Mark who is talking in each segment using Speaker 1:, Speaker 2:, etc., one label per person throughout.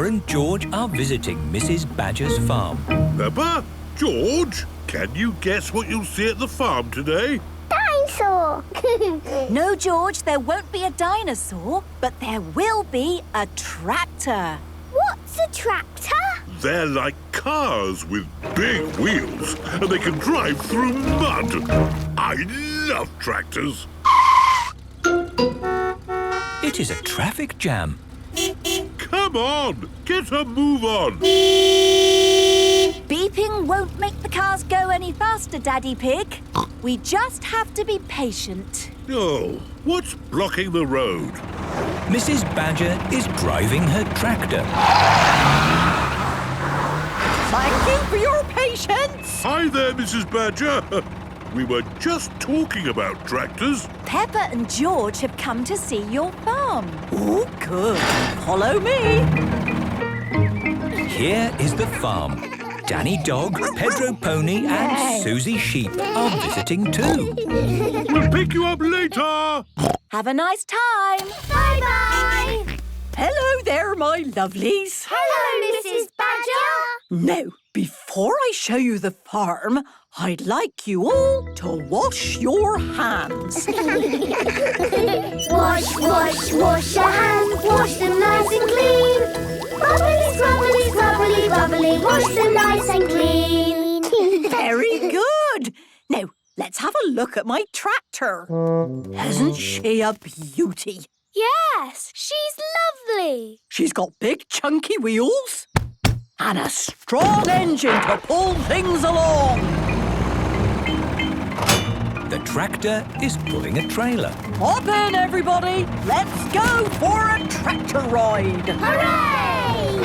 Speaker 1: Peppa and George are visiting Mrs. Badger's farm.
Speaker 2: Peppa? George? Can you guess what you'll see at the farm today?
Speaker 3: Dinosaur!
Speaker 4: No, George, there won't be a dinosaur, but there will be a tractor.
Speaker 3: What's a tractor?
Speaker 2: They're like cars with big wheels, and they can drive through mud. I love tractors.
Speaker 1: It is a traffic jam.
Speaker 2: Come on, get a move on.
Speaker 4: Beeping won't make the cars go any faster, Daddy Pig. We just have to be patient.
Speaker 2: Oh, what's blocking the road?
Speaker 1: Mrs. Badger is driving her tractor.
Speaker 4: Thank you for your patience.
Speaker 2: Hi there, Mrs. Badger. We were just talking about tractors.
Speaker 4: Peppa and George have come to see your farm. Oh, good. Follow me.
Speaker 1: Here is the farm. Danny Dog, Pedro Pony and Susie Sheep are visiting too.
Speaker 2: We'll pick you up later.
Speaker 4: Have a nice time.
Speaker 3: Bye-bye!
Speaker 5: Hello there, my lovelies.
Speaker 3: Hello, Mrs. Badger!
Speaker 5: Now, before I show you the farm, I'd like you all to wash your hands.
Speaker 3: Wash, wash, wash your hands, wash them nice and clean. Bubbly, scrubbly, scrubbly, bubbly, wash them nice and clean.
Speaker 5: Very good. Now, let's have a look at my tractor. Isn't she a beauty?
Speaker 3: Yes, she's lovely.
Speaker 5: She's got big chunky wheels and a strong engine to pull things along.
Speaker 1: The tractor is pulling a trailer.
Speaker 5: Hop in, everybody. Let's go for a tractor ride.
Speaker 3: Hooray!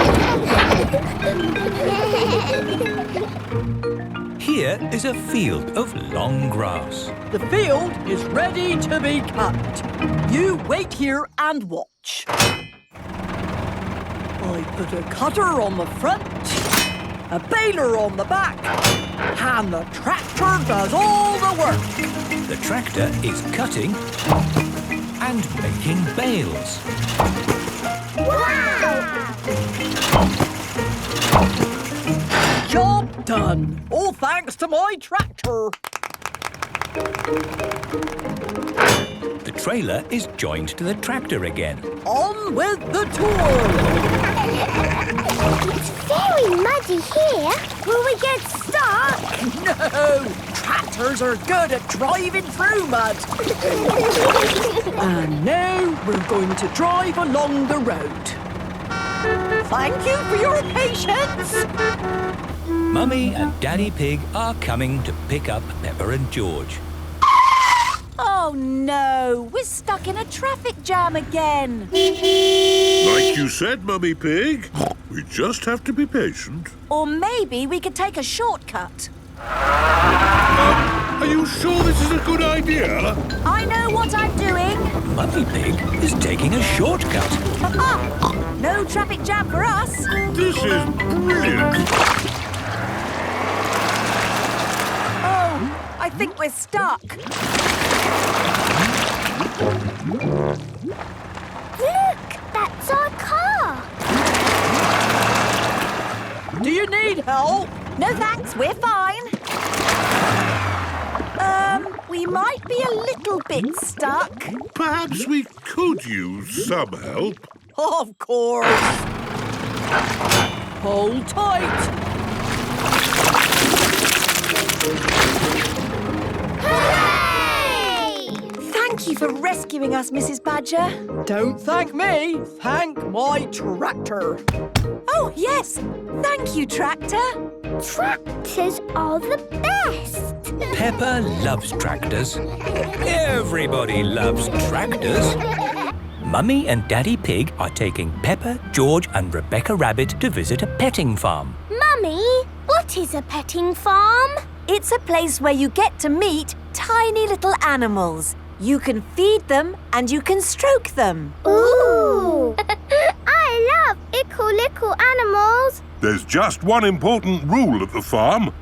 Speaker 1: Here is a field of long grass.
Speaker 5: The field is ready to be cut. You wait here and watch. I put a cutter on the front, a baler on the back, and the tractor does all the work.
Speaker 1: The tractor is cutting and making bales.
Speaker 3: Wow!
Speaker 5: Job done. All thanks to my tractor.
Speaker 1: The trailer is joined to the tractor again.
Speaker 5: On with the tour.
Speaker 3: It's very muddy here. Will we get stuck?
Speaker 5: No! Tractors are good at driving through mud. And now we're going to drive along the road. Thank you for your patience.
Speaker 1: Mummy and Daddy Pig are coming to pick up Peppa and George.
Speaker 4: Oh, no. We're stuck in a traffic jam again.
Speaker 2: Like you said, Mummy Pig, we just have to be patient.
Speaker 4: Or maybe we could take a shortcut.
Speaker 2: Are you sure this is a good idea?
Speaker 4: I know what I'm doing.
Speaker 1: Mummy Pig is taking a shortcut.
Speaker 4: Ha-ha! No traffic jam for us.
Speaker 2: This is brilliant.
Speaker 4: Oh, I think we're stuck.
Speaker 3: Look, that's our car.
Speaker 5: Do you need help?
Speaker 4: No thanks, we're fine. We might be a little bit stuck.
Speaker 2: Perhaps we could use some help.
Speaker 5: Of course. Hold tight.
Speaker 3: Hooray!
Speaker 4: Thank you for rescuing us, Mrs. Badger.
Speaker 5: Don't thank me. Thank my tractor.
Speaker 4: Oh, yes. Thank you, Tractor.
Speaker 3: Tractors are the best.
Speaker 1: Peppa loves tractors. Everybody loves tractors. Mummy and Daddy Pig are taking Peppa, George and Rebecca Rabbit to visit a petting farm.
Speaker 3: Mummy, what is a petting farm?
Speaker 4: It's a place where you get to meet tiny little animals. You can feed them and you can stroke them.
Speaker 3: Ooh! I love little animals.
Speaker 2: There's just one important rule at the farm.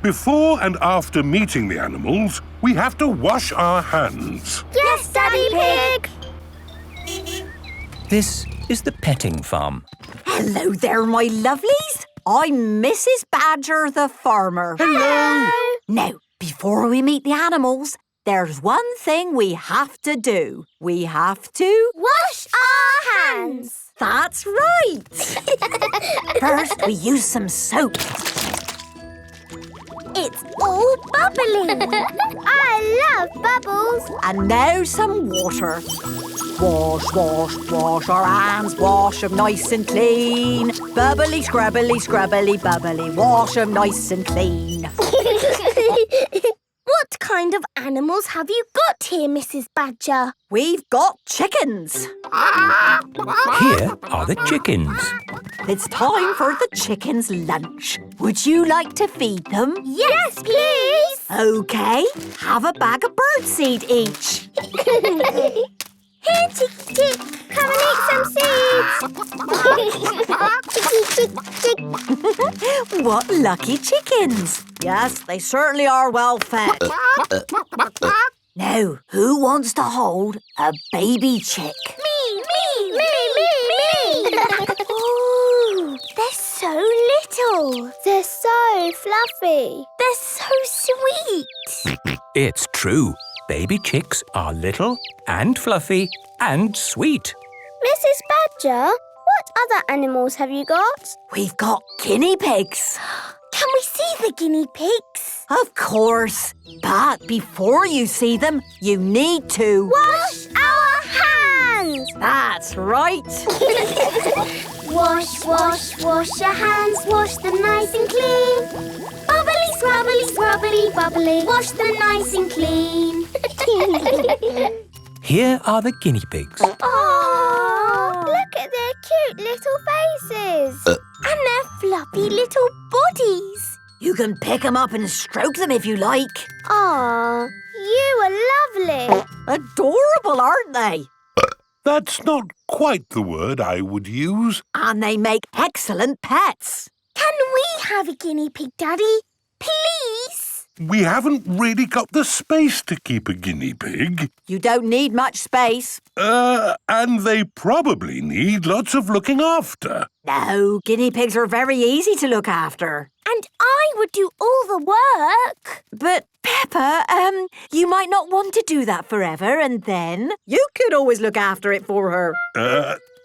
Speaker 2: Before and after meeting the animals, we have to wash our hands.
Speaker 3: Yes, Daddy Pig.
Speaker 1: This is the petting farm.
Speaker 4: Hello there, my lovelies. I'm Mrs. Badger the farmer.
Speaker 3: Hello.
Speaker 4: Now, before we meet the animals, there's one thing we have to do. We have to...
Speaker 3: Wash our hands.
Speaker 4: That's right. First, we use some soap.
Speaker 3: It's all bubbly. I love bubbles.
Speaker 4: And now some water. Wash, wash, wash our hands, wash 'em nice and clean. Bubbly, scrubbly, scrubbly, bubbly, wash 'em nice and clean.
Speaker 3: What kind of animals have you got here, Mrs. Badger?
Speaker 4: We've got chickens.
Speaker 1: Here are the chickens.
Speaker 4: It's time for the chickens' lunch. Would you like to feed them?
Speaker 3: Yes, please.
Speaker 4: OK, have a bag of birdseed each.
Speaker 3: Here, Chicky Chick, come and eat some seeds. Chicky Chick, Chick.
Speaker 4: What lucky chickens. Yes, they certainly are well fed. Now, who wants to hold a baby chick?
Speaker 3: Me. Ooh, they're so little. They're so fluffy. They're so sweet.
Speaker 1: It's true. Baby chicks are little and fluffy and sweet.
Speaker 3: Mrs. Badger, what other animals have you got?
Speaker 4: We've got guinea pigs.
Speaker 3: Can we see the guinea pigs?
Speaker 4: Of course. But before you see them, you need to...
Speaker 3: Wash our hands.
Speaker 4: That's right.
Speaker 3: Wash, wash, wash your hands. Wash them nice and clean. Bubbly, scrubbly, scrubbly, bubbly. Wash them nice and clean.
Speaker 1: Here are the guinea pigs.
Speaker 3: Oh, look at their cute little faces. And their fluffy little bodies.
Speaker 4: You can pick them up and stroke them if you like.
Speaker 3: Aw, you are lovely.
Speaker 4: Adorable, aren't they?
Speaker 2: That's not quite the word I would use.
Speaker 4: And they make excellent pets.
Speaker 3: Can we have a guinea pig, Daddy? Please?
Speaker 2: We haven't really got the space to keep a guinea pig.
Speaker 4: You don't need much space.
Speaker 2: And they probably need lots of looking after.
Speaker 4: No, guinea pigs are very easy to look after.
Speaker 3: And I would do all the work.
Speaker 4: But, Peppa, you might not want to do that forever, and then you could always look after it for her.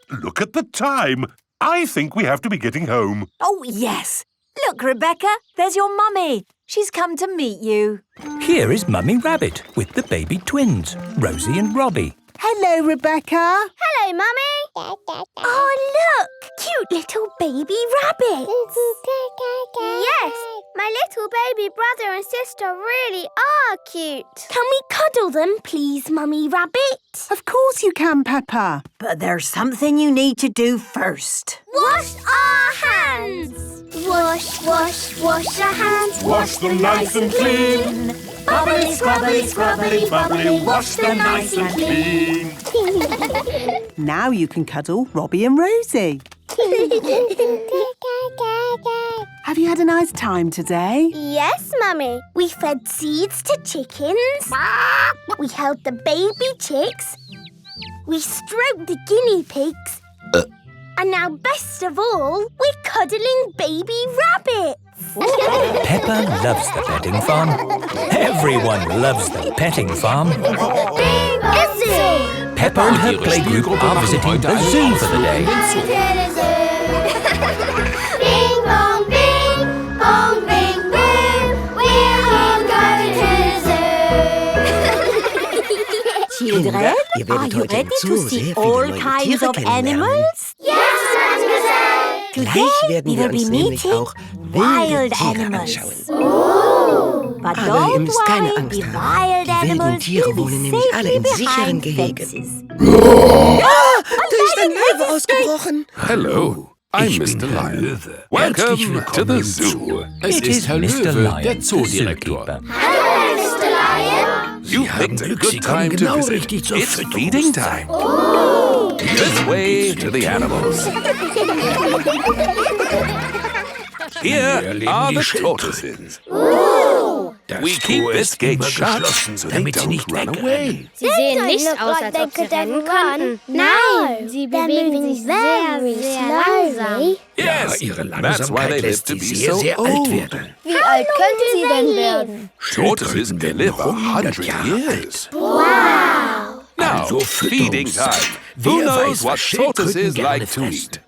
Speaker 2: Look at the time. I think we have to be getting home.
Speaker 4: Oh, yes. Look, Rebecca, there's your mummy. She's come to meet you.
Speaker 1: Here is Mummy Rabbit with the baby twins, Rosie and Robbie.
Speaker 6: Hello, Rebecca.
Speaker 3: Hello, Mummy. Oh, look. Cute little baby rabbits. Yes, my little baby brother and sister really are cute. Can we cuddle them, please, Mummy Rabbit?
Speaker 6: Of course you can, Peppa.
Speaker 4: But there's something you need to do first.
Speaker 3: Wash our hands. Wash, wash, wash your hands.
Speaker 2: Wash them nice and clean.
Speaker 3: Bubbly, scrubbly, scrubbly, bubbly. Wash them nice and clean.
Speaker 6: Now you can cuddle Robbie and Rosie. Have you had a nice time today?
Speaker 3: Yes, Mummy. We fed seeds to chickens. We held the baby chicks. We stroked the guinea pigs. And now, best of all, we're cuddling baby rabbits.
Speaker 1: Peppa loves the petting farm. Everyone loves the petting farm.
Speaker 3: The zoo.
Speaker 1: Peppa and her playgroup are visiting the zoo for the day.
Speaker 3: Bing bong bing, bong bing boom. We're all going to the zoo.
Speaker 4: Children, are you ready to see all kinds of animals?
Speaker 3: Yes, Mademoiselle.
Speaker 4: Today we will be meeting wild animals. But don't worry, the wild animals will be safely behind fences.
Speaker 7: Da ist ein Löwe ausgebrochen.
Speaker 8: Hello, I'm Mr. Lion. Welcome to the zoo. Es ist Herr Löwe, der Zoodirektor.
Speaker 3: Hello, Mr. Lion.
Speaker 8: You picked a good time to visit. It's feeding time. This way to the animals. Here are the tortoises. We keep this gate shut so they don't run away.
Speaker 9: Sie sehen nicht aus, als ob sie rennen könnten.
Speaker 3: Nein,
Speaker 9: Sie
Speaker 3: Sie bewegen sich sehr, sehr langsam.
Speaker 8: Yes,
Speaker 9: Ihre
Speaker 8: that's why they
Speaker 9: Langsamkeit
Speaker 8: live
Speaker 9: lässt
Speaker 8: to
Speaker 9: sie
Speaker 8: be
Speaker 9: sehr,
Speaker 8: so
Speaker 9: sehr alt
Speaker 8: old.
Speaker 9: werden.
Speaker 3: Wie alt könnten Sie denn werden?
Speaker 8: Tortoises can live 100
Speaker 9: Jahre
Speaker 8: years.
Speaker 3: Wow!
Speaker 8: Now,
Speaker 9: Also
Speaker 8: feeding time. Who
Speaker 9: Wer
Speaker 8: knows
Speaker 9: weiß,
Speaker 8: what
Speaker 9: was
Speaker 8: tortoises
Speaker 9: Schildkröten
Speaker 8: like
Speaker 9: gerne
Speaker 8: to
Speaker 9: fressen?
Speaker 8: eat?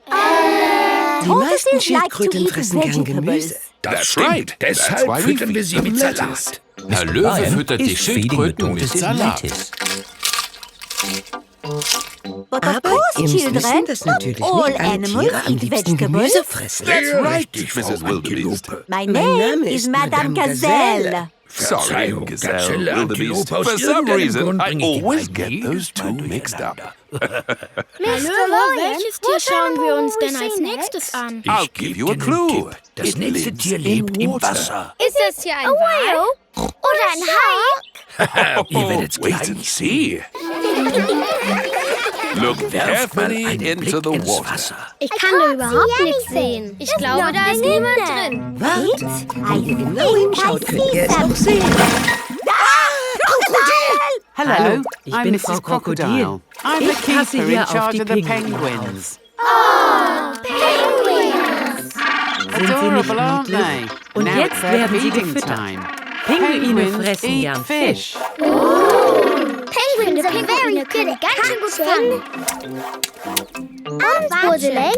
Speaker 6: Die meisten
Speaker 4: Tortoises like to
Speaker 6: Schildkröten
Speaker 4: eat
Speaker 6: fressen gern Gemüse.
Speaker 4: vegetables.
Speaker 9: Das
Speaker 8: That's
Speaker 9: stimmt.
Speaker 8: right. That's
Speaker 9: Deshalb
Speaker 8: why we
Speaker 9: füttern wir
Speaker 8: feed
Speaker 9: sie
Speaker 8: them
Speaker 9: mit
Speaker 8: lettuce.
Speaker 9: Salat.
Speaker 8: Herr Löwe füttert die
Speaker 1: is feeding the
Speaker 8: Schildkröten mit
Speaker 1: tortoises
Speaker 8: Salat.
Speaker 1: lettuce.
Speaker 4: But of
Speaker 6: Aber
Speaker 4: course,
Speaker 6: ihr müsst wissen,
Speaker 4: children,
Speaker 6: dass
Speaker 4: not
Speaker 6: natürlich
Speaker 4: all
Speaker 6: nicht alle
Speaker 4: animals
Speaker 6: Tiere am
Speaker 4: eat
Speaker 6: liebsten
Speaker 4: vegetables.
Speaker 6: Gemüse fressen.
Speaker 9: Sehr
Speaker 8: right,
Speaker 9: richtig,
Speaker 8: Mrs.
Speaker 9: Frau
Speaker 8: Wildebeest.
Speaker 9: Antilope.
Speaker 4: My
Speaker 6: Mein
Speaker 4: name
Speaker 6: Name
Speaker 4: is
Speaker 6: ist
Speaker 4: Madame
Speaker 6: Madame
Speaker 4: Gazelle.
Speaker 6: Gazelle.
Speaker 8: Sorry,
Speaker 9: Verzeihung,
Speaker 8: Gazelle,
Speaker 9: Gazelle,
Speaker 8: Wildebeest.
Speaker 9: Antilope, aus
Speaker 8: For some
Speaker 9: irgendeinem
Speaker 8: reason,
Speaker 9: Grund
Speaker 8: I
Speaker 9: bring ich die
Speaker 8: always
Speaker 9: beiden
Speaker 8: get those
Speaker 9: jedes
Speaker 8: two
Speaker 9: Mal
Speaker 8: mixed up.
Speaker 3: Herr Löwe, welches Tier schauen wir uns denn als nächstes an?
Speaker 8: I'll
Speaker 9: Ich
Speaker 8: give
Speaker 9: geb
Speaker 8: you a
Speaker 9: dir
Speaker 8: clue.
Speaker 9: einen Tipp. Das
Speaker 8: It
Speaker 9: nächste
Speaker 8: lives
Speaker 9: Tier
Speaker 8: in
Speaker 9: lebt im
Speaker 8: water.
Speaker 9: Wasser.
Speaker 3: Ist das hier ein Wal? Oder ein Hai?
Speaker 9: Ihr werdet's
Speaker 8: Wait and
Speaker 9: gleich
Speaker 8: see. Look
Speaker 9: Werft mal
Speaker 8: carefully
Speaker 9: einen
Speaker 8: into
Speaker 9: Blick
Speaker 8: the
Speaker 9: ins
Speaker 8: water.
Speaker 9: Wasser.
Speaker 3: Ich kann da überhaupt nichts sehen. Ich glaube, da ist niemand drin.
Speaker 6: Wart, wenn ihr genau hinschaut, könnt ihr es auch sehen.
Speaker 10: Hallo,
Speaker 5: ich
Speaker 10: I'm
Speaker 5: bin
Speaker 10: Mrs.
Speaker 5: Frau
Speaker 10: Crocodile.
Speaker 5: Krokodil.
Speaker 10: I'm the
Speaker 5: Ich passe
Speaker 10: keeper
Speaker 5: hier
Speaker 10: in
Speaker 5: auf
Speaker 10: charge
Speaker 5: die
Speaker 10: of the
Speaker 5: Pinguine.
Speaker 10: penguins.
Speaker 5: Sind sie nicht
Speaker 10: Adorable, aren't
Speaker 5: niedlich?
Speaker 10: they?
Speaker 5: Und
Speaker 10: Now
Speaker 5: jetzt
Speaker 10: it's their
Speaker 5: werden sie
Speaker 10: feeding
Speaker 5: gefüttert.
Speaker 10: time.
Speaker 5: Pinguine
Speaker 10: Penguins
Speaker 5: fressen
Speaker 10: eat
Speaker 5: gern
Speaker 10: fish.
Speaker 3: Penguins are very good at catching. Und buddeln.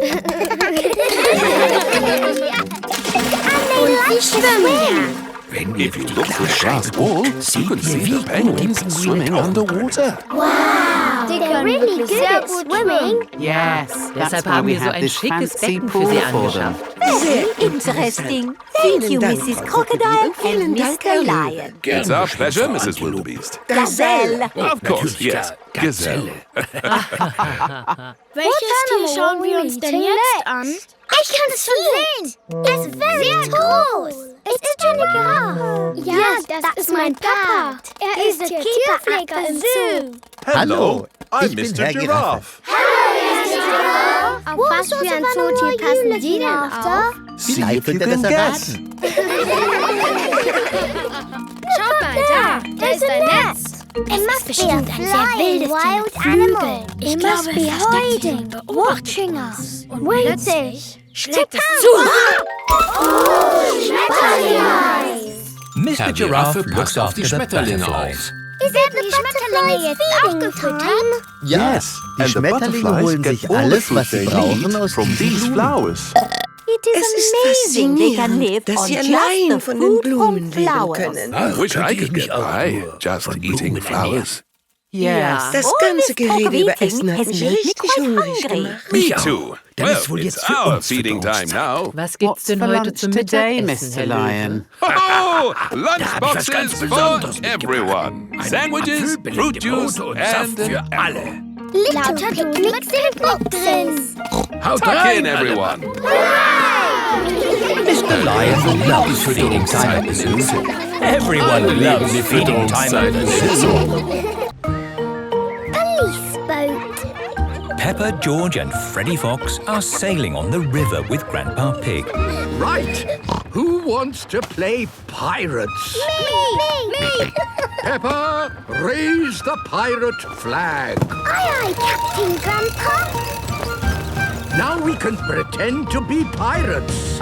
Speaker 3: Und sie schwimmen.
Speaker 9: Wenn ihr
Speaker 8: If
Speaker 9: durch
Speaker 8: you
Speaker 9: die
Speaker 8: look through the
Speaker 9: kleine
Speaker 8: glass
Speaker 9: Scheibe
Speaker 8: wall,
Speaker 9: guckt,
Speaker 8: you can
Speaker 9: seht ihr,
Speaker 8: see
Speaker 9: wie
Speaker 8: the penguins
Speaker 9: gut die
Speaker 8: swimming
Speaker 9: tauchen können.
Speaker 8: underwater.
Speaker 3: They're really good at swimming.
Speaker 10: Yes, that's
Speaker 5: Deshalb
Speaker 10: why
Speaker 5: haben
Speaker 10: we
Speaker 5: wir so
Speaker 10: have
Speaker 5: ein
Speaker 10: this
Speaker 5: schickes
Speaker 10: fancy
Speaker 5: Becken für
Speaker 10: pool
Speaker 5: sie
Speaker 10: for them.
Speaker 5: angeschafft.
Speaker 4: Very interesting. Thank you,
Speaker 6: Dank,
Speaker 4: Mrs.
Speaker 6: Frau
Speaker 4: Crocodile
Speaker 6: Vielen
Speaker 4: and
Speaker 6: Dank,
Speaker 4: Mr.
Speaker 6: Herr Löwe.
Speaker 4: Lion.
Speaker 8: It's
Speaker 9: Gern
Speaker 8: our
Speaker 9: geschehen,
Speaker 8: pleasure,
Speaker 9: Frau
Speaker 8: Mrs.
Speaker 9: Antilope.
Speaker 8: Wildebeest.
Speaker 4: Gazelle.
Speaker 8: Of course,
Speaker 9: Natürlich,
Speaker 8: yes. Gazelle.
Speaker 3: Welches Tier schauen wir uns denn jetzt an? Ich kann es schon sehen. Es ist very groß. Es ist eine Giraffe. Ja, das ist mein Papa. Er ist der Tierpfleger im Zoo.
Speaker 2: Hello, I'm
Speaker 11: ich bin
Speaker 2: Mr.
Speaker 11: Herr
Speaker 2: Giraffe.
Speaker 3: Auf was für ein Zootier passen Sie denn auf?
Speaker 11: Vielleicht könnt ihr das erraten.
Speaker 3: Schaut mal da, da ist ein Netz. Es ist bestimmt ein sehr wildes Tier. Ich glaube, es hiding, watching us. Und plötzlich schlägt es zu. Schmetterlinge!
Speaker 1: Mr.
Speaker 8: Herr
Speaker 1: Giraffe
Speaker 8: Giraffe
Speaker 1: looks
Speaker 8: passt auf
Speaker 1: after
Speaker 8: die
Speaker 1: the
Speaker 8: Schmetterlinge
Speaker 1: butterflies.
Speaker 3: Werden die Schmetterlinge jetzt auch gefüttert?
Speaker 11: Ja,
Speaker 2: Yes,
Speaker 11: die
Speaker 2: and the
Speaker 11: Schmetterlinge
Speaker 2: butterflies
Speaker 11: holen
Speaker 2: get
Speaker 11: sich
Speaker 2: all the
Speaker 11: alles,
Speaker 2: food
Speaker 11: was sie
Speaker 2: they
Speaker 11: brauchen,
Speaker 2: need
Speaker 11: aus
Speaker 2: from
Speaker 11: diesen
Speaker 2: these
Speaker 11: Blumen.
Speaker 2: flowers.
Speaker 4: It is
Speaker 6: Es ist
Speaker 4: amazing they can live
Speaker 6: faszinierend, dass
Speaker 4: on
Speaker 6: sie
Speaker 4: just
Speaker 6: allein
Speaker 4: the
Speaker 6: von den
Speaker 4: food
Speaker 6: Blumen
Speaker 4: from
Speaker 6: leben
Speaker 4: flowers.
Speaker 6: können.
Speaker 9: Ach,
Speaker 8: Wish I
Speaker 9: könnte
Speaker 8: could
Speaker 9: ich mich
Speaker 8: get
Speaker 9: auch
Speaker 8: by
Speaker 9: nur
Speaker 8: just
Speaker 9: von
Speaker 8: eating
Speaker 9: Blumen ernähren.
Speaker 8: flowers.
Speaker 5: Yes.
Speaker 6: Das
Speaker 4: All
Speaker 6: ganze
Speaker 4: this
Speaker 6: Gerede
Speaker 4: talk of
Speaker 6: über
Speaker 4: eating
Speaker 6: Essen hat
Speaker 4: has
Speaker 6: mich
Speaker 4: made me
Speaker 6: richtig
Speaker 4: quite
Speaker 6: hungrig
Speaker 4: hungry.
Speaker 6: gemacht.
Speaker 8: Me
Speaker 9: auch.
Speaker 8: too.
Speaker 9: Dann
Speaker 8: Well,
Speaker 9: ist wohl
Speaker 8: it's
Speaker 9: jetzt für
Speaker 8: our
Speaker 9: uns
Speaker 8: feeding time
Speaker 9: Verdauungszeit.
Speaker 8: now.
Speaker 5: Was gibt's denn
Speaker 10: for
Speaker 5: heute
Speaker 10: lunch
Speaker 5: zum
Speaker 10: today,
Speaker 5: Mittagessen,
Speaker 10: Mr.
Speaker 5: Herr Löwe?
Speaker 10: Lion?
Speaker 8: Oh,
Speaker 9: was ganz
Speaker 8: lunchboxes for
Speaker 9: Besonderes
Speaker 8: everyone.
Speaker 9: mitgebracht.
Speaker 8: Sandwiches,
Speaker 9: Apfel, belegte
Speaker 8: fruit juice,
Speaker 9: Brote und Saft
Speaker 8: and
Speaker 9: für
Speaker 8: an
Speaker 9: alle.
Speaker 3: Lauter Picknicks mit Boxen.
Speaker 9: Haut
Speaker 8: Tuck
Speaker 9: rein,
Speaker 8: in,
Speaker 9: alle
Speaker 8: everyone.
Speaker 1: Mr. Lion loves feeding time at the zoo. Everyone loves feeding time at the zoo.
Speaker 3: Police boat.
Speaker 1: Peppa, George and Freddy Fox are sailing on the river with Grandpa Pig.
Speaker 9: Right. Who wants to play pirates?
Speaker 3: Me.
Speaker 9: Peppa, raise the pirate flag.
Speaker 3: Aye, Captain Grandpa.
Speaker 9: Now we can pretend to be pirates.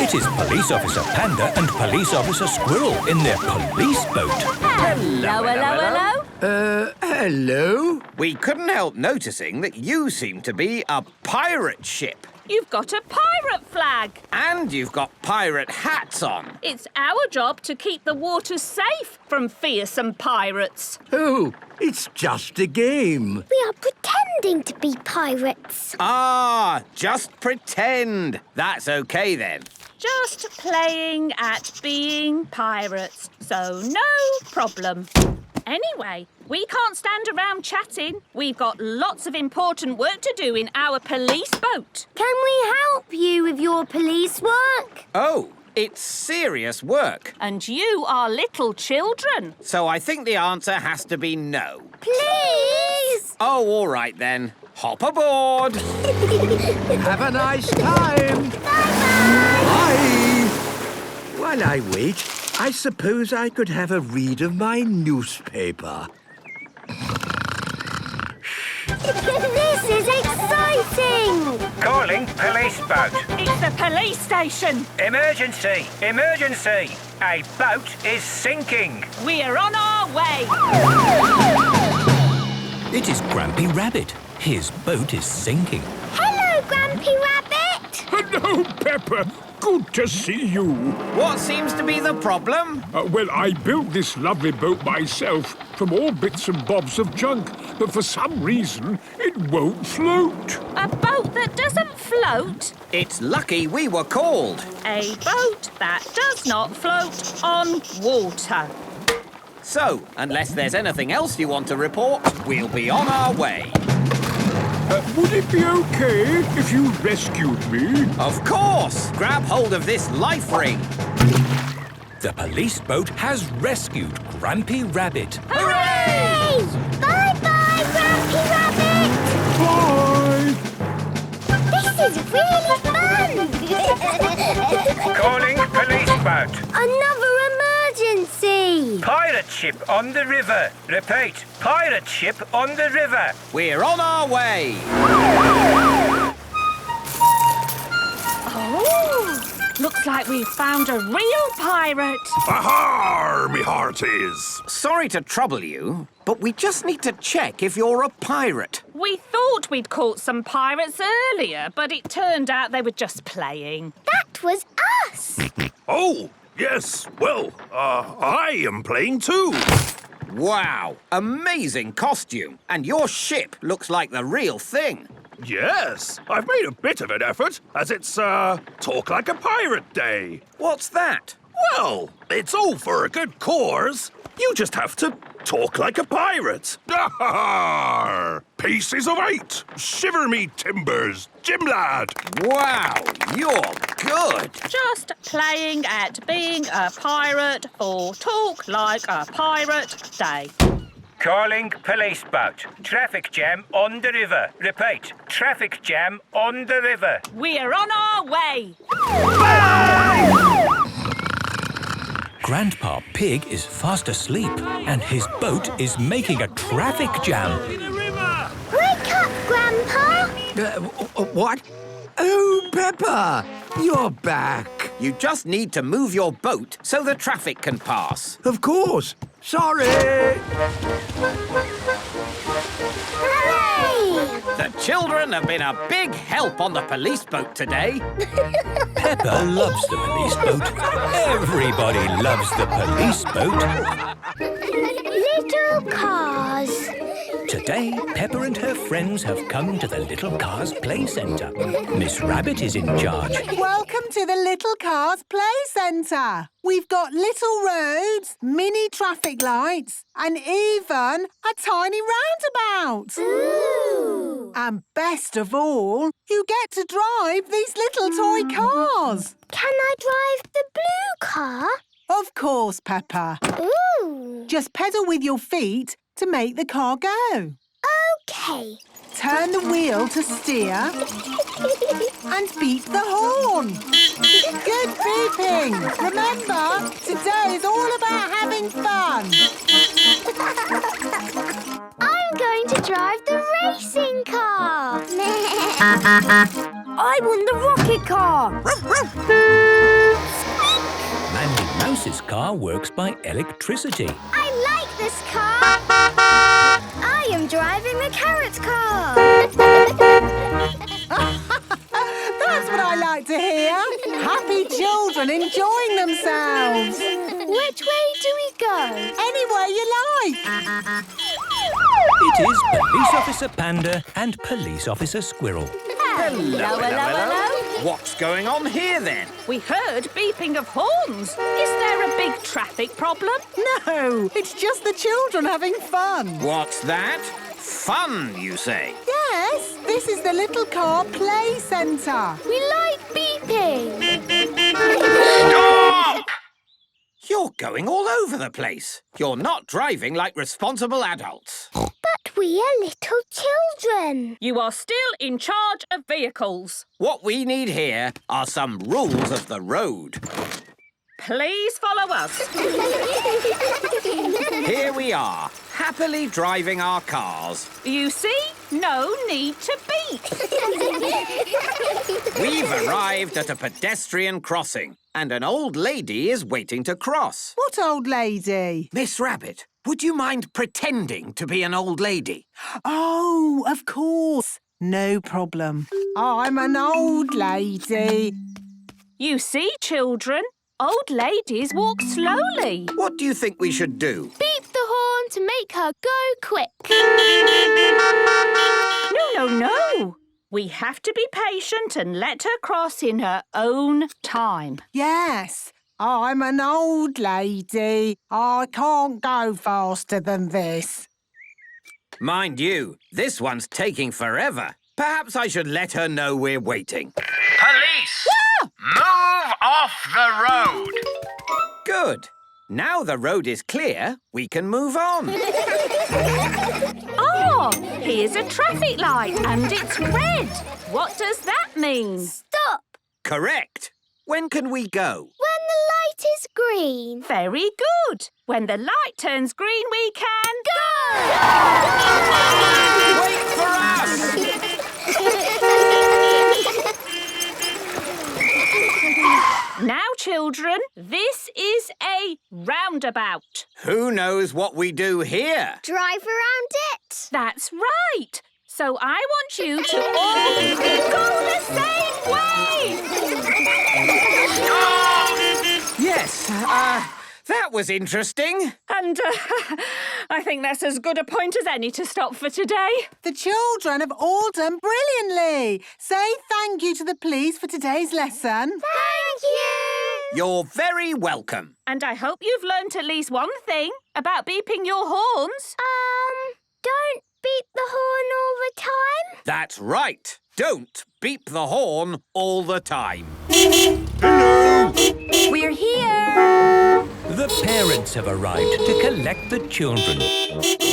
Speaker 1: It is Police Officer Panda and Police Officer Squirrel in their police boat.
Speaker 4: Hello, hello, hello.
Speaker 9: Hello?
Speaker 11: We couldn't help noticing that you seem to be a pirate ship.
Speaker 12: You've got a pirate flag.
Speaker 11: And you've got pirate hats on.
Speaker 12: It's our job to keep the waters safe from fearsome pirates.
Speaker 9: Oh, it's just a game.
Speaker 3: We are pretending to be pirates.
Speaker 11: Ah, just pretend. That's okay then.
Speaker 12: Just playing at being pirates, so no problem. Anyway, we can't stand around chatting. We've got lots of important work to do in our police boat.
Speaker 3: Can we help you with your police work?
Speaker 11: Oh, it's serious work.
Speaker 12: And you are little children.
Speaker 11: So I think the answer has to be no.
Speaker 3: Please!
Speaker 11: Oh, all right then. Hop aboard.
Speaker 9: Have a nice time. Bye. While I wait, I suppose I could have a read of my newspaper.
Speaker 3: This is exciting!
Speaker 1: Calling police boat.
Speaker 12: It's the police station.
Speaker 1: Emergency! Emergency! A boat is sinking.
Speaker 12: We're on our way.
Speaker 1: It is Grampy Rabbit. His boat is sinking.
Speaker 3: Hello, Grampy Rabbit!
Speaker 9: Hello, Peppa. Good to see you.
Speaker 11: What seems to be the problem?
Speaker 9: Well, I built this lovely boat myself from all bits and bobs of junk, but for some reason it won't float.
Speaker 12: A boat that doesn't float?
Speaker 11: It's lucky we were called.
Speaker 12: A boat that does not float on water.
Speaker 11: So, unless there's anything else you want to report, we'll be on our way.
Speaker 9: Would it be okay if you rescued me?
Speaker 11: Of course! Grab hold of this life ring.
Speaker 1: The police boat has rescued Grampy Rabbit.
Speaker 3: Hooray! Bye-bye, Grampy Rabbit!
Speaker 9: Bye!
Speaker 3: This is really fun!
Speaker 1: Calling police boat.
Speaker 3: Another emergency!
Speaker 1: Pirate ship on the river. Repeat, pirate ship on the river.
Speaker 11: We're on our way.
Speaker 12: Oh, looks like we've found a real pirate.
Speaker 2: Aha, me hearties!
Speaker 11: Sorry to trouble you, but we just need to check if you're a pirate.
Speaker 12: We thought we'd caught some pirates earlier, but it turned out they were just playing.
Speaker 3: That was us!
Speaker 2: Oh, yes. Well, I am playing too.
Speaker 11: Wow, amazing costume. And your ship looks like the real thing.
Speaker 2: Yes, I've made a bit of an effort, as it's, Talk Like a Pirate Day.
Speaker 11: What's that?
Speaker 2: Well, it's all for a good cause. You just have to talk like a pirate. Arr! Pieces of 8. Shiver me timbers, Jim lad.
Speaker 11: Wow, you're good.
Speaker 12: Just playing at being a pirate for Talk Like a Pirate Day.
Speaker 1: Calling police boat. Traffic jam on the river. Repeat, traffic jam on the river.
Speaker 12: We're on our way.
Speaker 1: Grandpa Pig is fast asleep and his boat is making a traffic jam.
Speaker 3: Wake up, Grandpa!
Speaker 9: What? Oh, Peppa, you're back.
Speaker 11: You just need to move your boat so the traffic can pass.
Speaker 9: Of course. Sorry.
Speaker 3: Hooray!
Speaker 11: The children have been a big help on the police boat today.
Speaker 1: Peppa loves the police boat. Everybody loves the police boat.
Speaker 3: Little cars.
Speaker 1: Today, Peppa and her friends have come to the Little Cars Play Centre. Miss Rabbit is in charge.
Speaker 6: Welcome to the Little Cars Play Centre. We've got little roads, mini traffic lights, and even a tiny roundabout.
Speaker 3: Ooh!
Speaker 6: And best of all, you get to drive these little toy cars.
Speaker 3: Can I drive the blue car?
Speaker 6: Of course, Peppa.
Speaker 3: Ooh!
Speaker 6: Just pedal with your feet to make the car go.
Speaker 3: OK.
Speaker 6: Turn the wheel to steer and beep the horn. Good beeping. Remember, today is all about having fun.
Speaker 3: I'm going to drive the racing car. I won the rocket car.
Speaker 1: Mandy Mouse's car works by electricity.
Speaker 3: I like this car. I am driving the carrot car.
Speaker 6: That's what I like to hear. Happy children enjoying themselves.
Speaker 3: Which way do we go?
Speaker 6: Anywhere you like.
Speaker 1: It is Police Officer Panda and Police Officer Squirrel.
Speaker 11: Hello. What's going on here, then?
Speaker 12: We heard beeping of horns. Is there a big traffic problem?
Speaker 6: No, it's just the children having fun.
Speaker 11: What's that? Fun, you say?
Speaker 6: Yes, this is the Little Car Play Centre.
Speaker 3: We like beeping.
Speaker 11: Stop! You're going all over the place. You're not driving like responsible adults.
Speaker 3: But we are little children.
Speaker 12: You are still in charge of vehicles.
Speaker 11: What we need here are some rules of the road.
Speaker 12: Please follow us.
Speaker 11: Here we are. happily driving our cars.
Speaker 12: You see? No need to beep.
Speaker 11: We've arrived at a pedestrian crossing, and an old lady is waiting to cross.
Speaker 6: What old lady?
Speaker 11: Miss Rabbit, would you mind pretending to be an old lady?
Speaker 6: Oh, of course. No problem. I'm an old lady.
Speaker 12: You see, children, old ladies walk slowly.
Speaker 11: What do you think we should do?
Speaker 3: Beep the horn to make her go quick.
Speaker 12: No. We have to be patient and let her cross in her own time.
Speaker 6: Yes, I'm an old lady. I can't go faster than this.
Speaker 11: Mind you, this one's taking forever. Perhaps I should let her know we're waiting.
Speaker 13: Police! Move off the road!
Speaker 11: Good. Now the road is clear, we can move on.
Speaker 12: Oh, here's a traffic light and it's red. What does that mean?
Speaker 3: Stop.
Speaker 11: Correct. When can we go?
Speaker 3: When the light is green.
Speaker 12: Very good. When the light turns green, we can
Speaker 3: go!
Speaker 11: Wait for us!
Speaker 12: Now, children, this is a roundabout.
Speaker 11: Who knows what we do here?
Speaker 3: Drive around it.
Speaker 12: That's right. So I want you to all go the same way.
Speaker 11: Yes, that was interesting.
Speaker 12: And I think that's as good a point as any to stop for today.
Speaker 6: The children have all done brilliantly. Say thank you to the police for today's lesson.
Speaker 3: Thank you.
Speaker 11: You're very welcome.
Speaker 12: And I hope you've learnt at least one thing about beeping your horns.
Speaker 3: Don't beep the horn all the time.
Speaker 11: That's right. Don't beep the horn all the time.
Speaker 2: Hello!
Speaker 4: We're here!
Speaker 1: The parents have arrived to collect the children.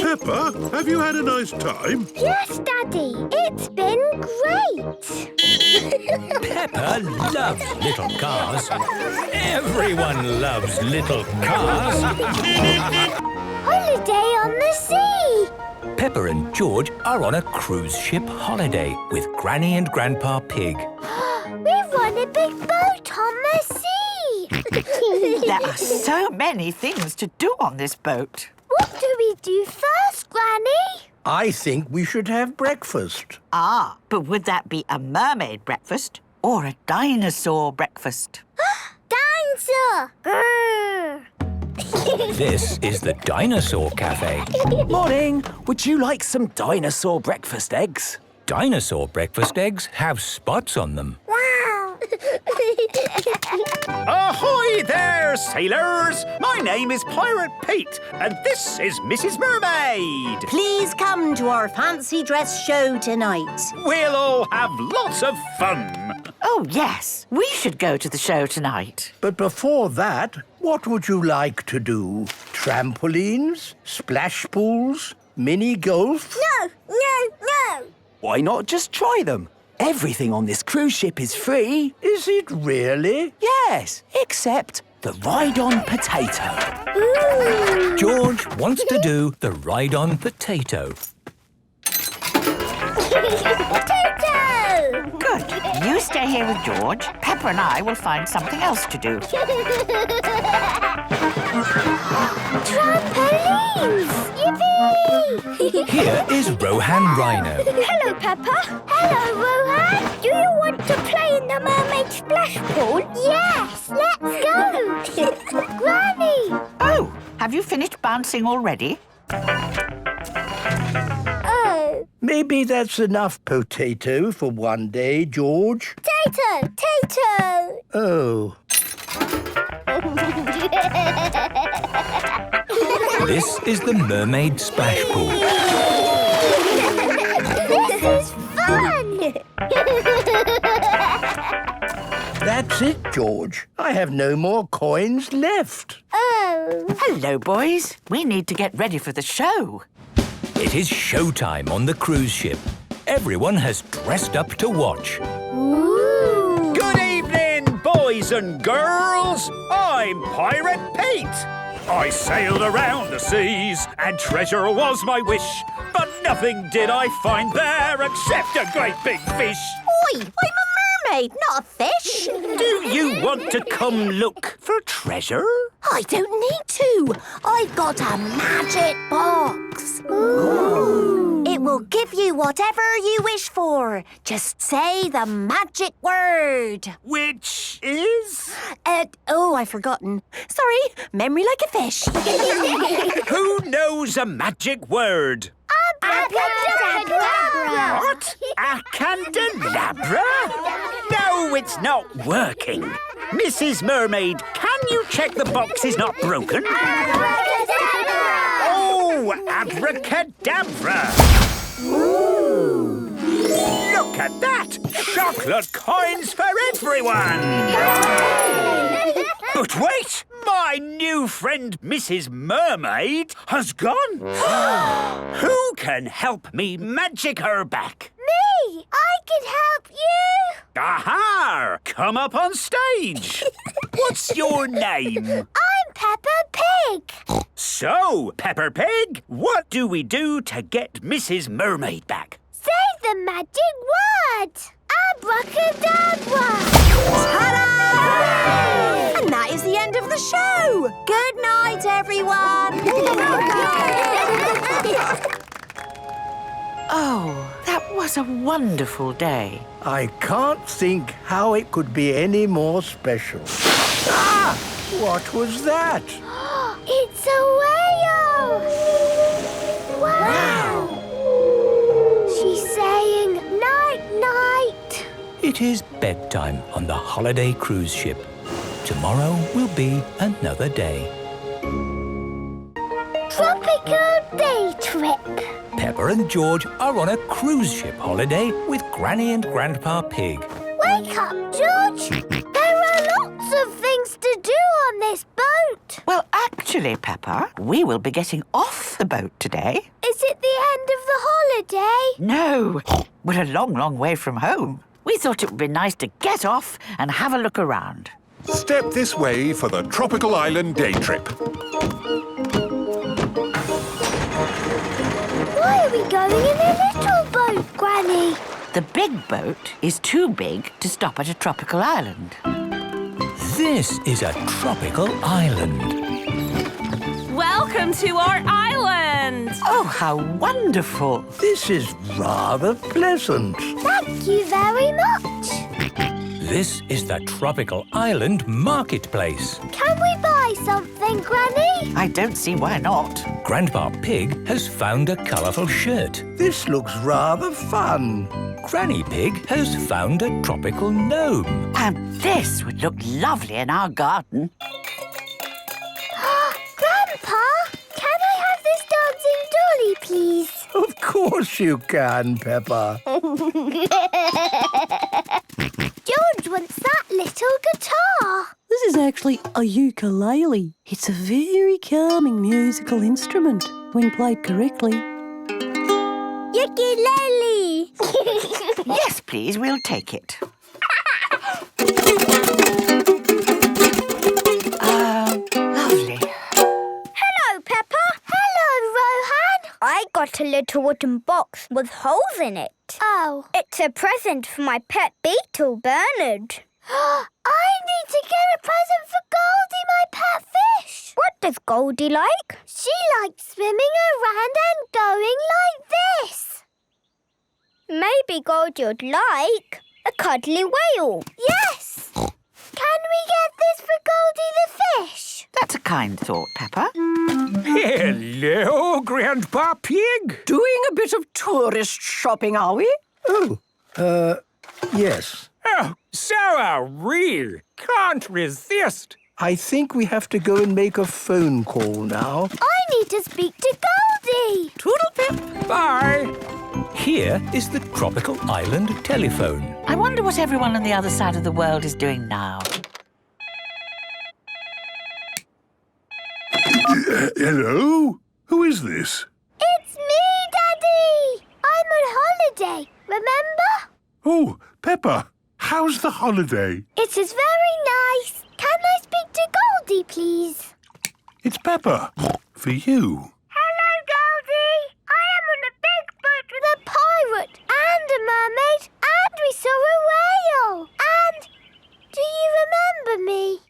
Speaker 2: Peppa, have you had a nice time?
Speaker 3: Yes, Daddy. It's been great.
Speaker 1: Peppa loves little cars. Everyone loves little cars.
Speaker 3: Holiday on the sea.
Speaker 1: Peppa and George are on a cruise ship holiday with Granny and Grandpa Pig.
Speaker 3: We've won a big boat on the sea.
Speaker 10: There are so many things to do on this boat.
Speaker 3: What do we do first, Granny?
Speaker 14: I think we should have breakfast.
Speaker 10: Ah, but would that be a mermaid breakfast or a dinosaur breakfast?
Speaker 3: Dinosaur!
Speaker 1: This is the Dinosaur Cafe.
Speaker 15: Morning. Would you like some dinosaur breakfast eggs?
Speaker 1: Dinosaur breakfast eggs have spots on them.
Speaker 3: Wow!
Speaker 13: Ahoy there, sailors! My name is Pirate Pete, and this is Mrs. Mermaid.
Speaker 16: Please come to our fancy dress show tonight.
Speaker 13: We'll all have lots of fun.
Speaker 10: Oh, yes. We should go to the show tonight.
Speaker 14: But before that, what would you like to do? Trampolines? Splash pools? Mini golf?
Speaker 3: No!
Speaker 15: Why not just try them? Everything on this cruise ship is free.
Speaker 14: Is it really?
Speaker 15: Yes, except the ride-on potato.
Speaker 3: Ooh.
Speaker 1: George wants to do the ride-on potato.
Speaker 3: Potato!
Speaker 10: Good. You stay here with George. Peppa and I will find something else to do.
Speaker 3: Trampolines! Yippee!
Speaker 1: Here is Rohan Rhino.
Speaker 3: Hello, Peppa. Hello, Rohan. Do you want to play in the mermaid splash pool? Yes, let's go. Granny!
Speaker 10: Oh, have you finished bouncing already?
Speaker 3: Oh.
Speaker 14: Maybe that's enough potato for one day, George.
Speaker 3: Tato!
Speaker 14: Oh.
Speaker 1: This is the mermaid splash pool.
Speaker 3: This is fun!
Speaker 14: That's it, George. I have no more coins left.
Speaker 3: Oh.
Speaker 10: Hello, boys. We need to get ready for the show.
Speaker 1: It is showtime on the cruise ship. Everyone has dressed up to watch.
Speaker 3: Ooh.
Speaker 13: Good evening, boys and girls. I'm Pirate Pete. I sailed around the seas, and treasure was my wish. But nothing did I find there except a great big fish.
Speaker 16: Oi, I'm a mermaid, not a fish.
Speaker 13: Do you want to come look for treasure?
Speaker 16: I don't need to. I've got a magic box. Ooh. It will give you whatever you wish for. Just say the magic word.
Speaker 13: Which is?
Speaker 16: I've forgotten. Sorry, memory like a fish.
Speaker 13: Who knows a magic word?
Speaker 3: Abracadabra!
Speaker 13: What? A candelabra? No, it's not working. Mrs. Mermaid, can you check the box is not broken? Oh, abracadabra! Ooh. Look at that! Chocolate coins for everyone! But wait! My new friend Mrs. Mermaid has gone! Who can help me magic her back?
Speaker 3: Me! I can help you!
Speaker 13: Aha! Come up on stage! What's your name?
Speaker 3: I'm Peppa Pig!
Speaker 13: So, Peppa Pig, what do we do to get Mrs. Mermaid back?
Speaker 3: Say the magic word! Abracadabra!
Speaker 16: Ta-da! And that is the end of the show! Good night, everyone!
Speaker 10: Oh, that was a wonderful day.
Speaker 14: I can't think how it could be any more special. Ah! What was that?
Speaker 3: It's a whale! Wow! She's saying night-night.
Speaker 1: It is bedtime on the holiday cruise ship. Tomorrow will be another day.
Speaker 3: Tropical day trip.
Speaker 1: Peppa and George are on a cruise ship holiday with Granny and Grandpa Pig.
Speaker 3: Wake up, George. There are lots of things to do on this boat.
Speaker 10: Well, actually, Peppa, we will be getting off the boat today.
Speaker 3: Is it the end of the holiday?
Speaker 10: No, we're a long, long way from home. We thought it would be nice to get off and have a look around.
Speaker 9: Step this way for the tropical island day trip.
Speaker 3: Why are we going in a little boat, Granny?
Speaker 10: The big boat is too big to stop at a tropical island.
Speaker 1: This is a tropical island.
Speaker 12: Welcome to our island!
Speaker 10: Oh, how wonderful!
Speaker 14: This is rather pleasant.
Speaker 3: Thank you very much.
Speaker 1: This is the tropical island marketplace.
Speaker 3: Can we buy something, Granny?
Speaker 10: I don't see why not.
Speaker 1: Grandpa Pig has found a colourful shirt.
Speaker 14: This looks rather fun.
Speaker 1: Granny Pig has found a tropical gnome.
Speaker 10: And this would look lovely in our garden.
Speaker 3: Grandpa, can I have this dancing dolly, please?
Speaker 14: Of course you can, Peppa.
Speaker 3: George wants that little guitar.
Speaker 5: This is actually a ukulele. It's a very calming musical instrument when played correctly.
Speaker 3: Ukulele.
Speaker 10: Yes, please, we'll take it. Lovely.
Speaker 3: Hello, Peppa. Hello, Rohan. I got a little wooden box with holes in it. Oh. It's a present for my pet beetle, Bernard. I need to get a present for Goldie, my pet fish. What does Goldie like? She likes swimming around and going like this. Maybe Goldie would like a cuddly whale. Yes! Can we get this for Goldie the fish?
Speaker 10: That's a kind thought, Peppa.
Speaker 13: Hello, Grandpa Pig.
Speaker 5: Doing a bit of tourist shopping, are we?
Speaker 14: Oh, yes.
Speaker 13: Oh, so are we. Can't resist.
Speaker 14: I think we have to go and make a phone call now.
Speaker 3: I need to speak to Goldie.
Speaker 5: Toodle-pip.
Speaker 13: Bye.
Speaker 1: Here is the tropical island telephone.
Speaker 10: I wonder what everyone on the other side of the world is doing now.
Speaker 9: Hello? Who is this?
Speaker 3: It's me, Daddy. I'm on holiday, remember?
Speaker 9: Oh, Peppa, how's the holiday?
Speaker 3: It is very nice. Can I speak to Goldie, please?
Speaker 2: It's Peppa. For you.
Speaker 3: Hello, Goldie. I am on a big boat with a pirate and a mermaid, and we saw a whale. And do you remember me?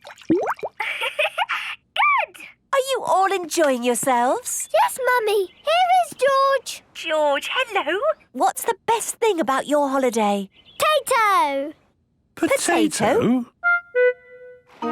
Speaker 3: Good.
Speaker 16: Are you all enjoying yourselves?
Speaker 3: Yes, Mummy. Here is George.
Speaker 16: George, hello. What's the best thing about your holiday?
Speaker 3: Potato.
Speaker 16: Potato?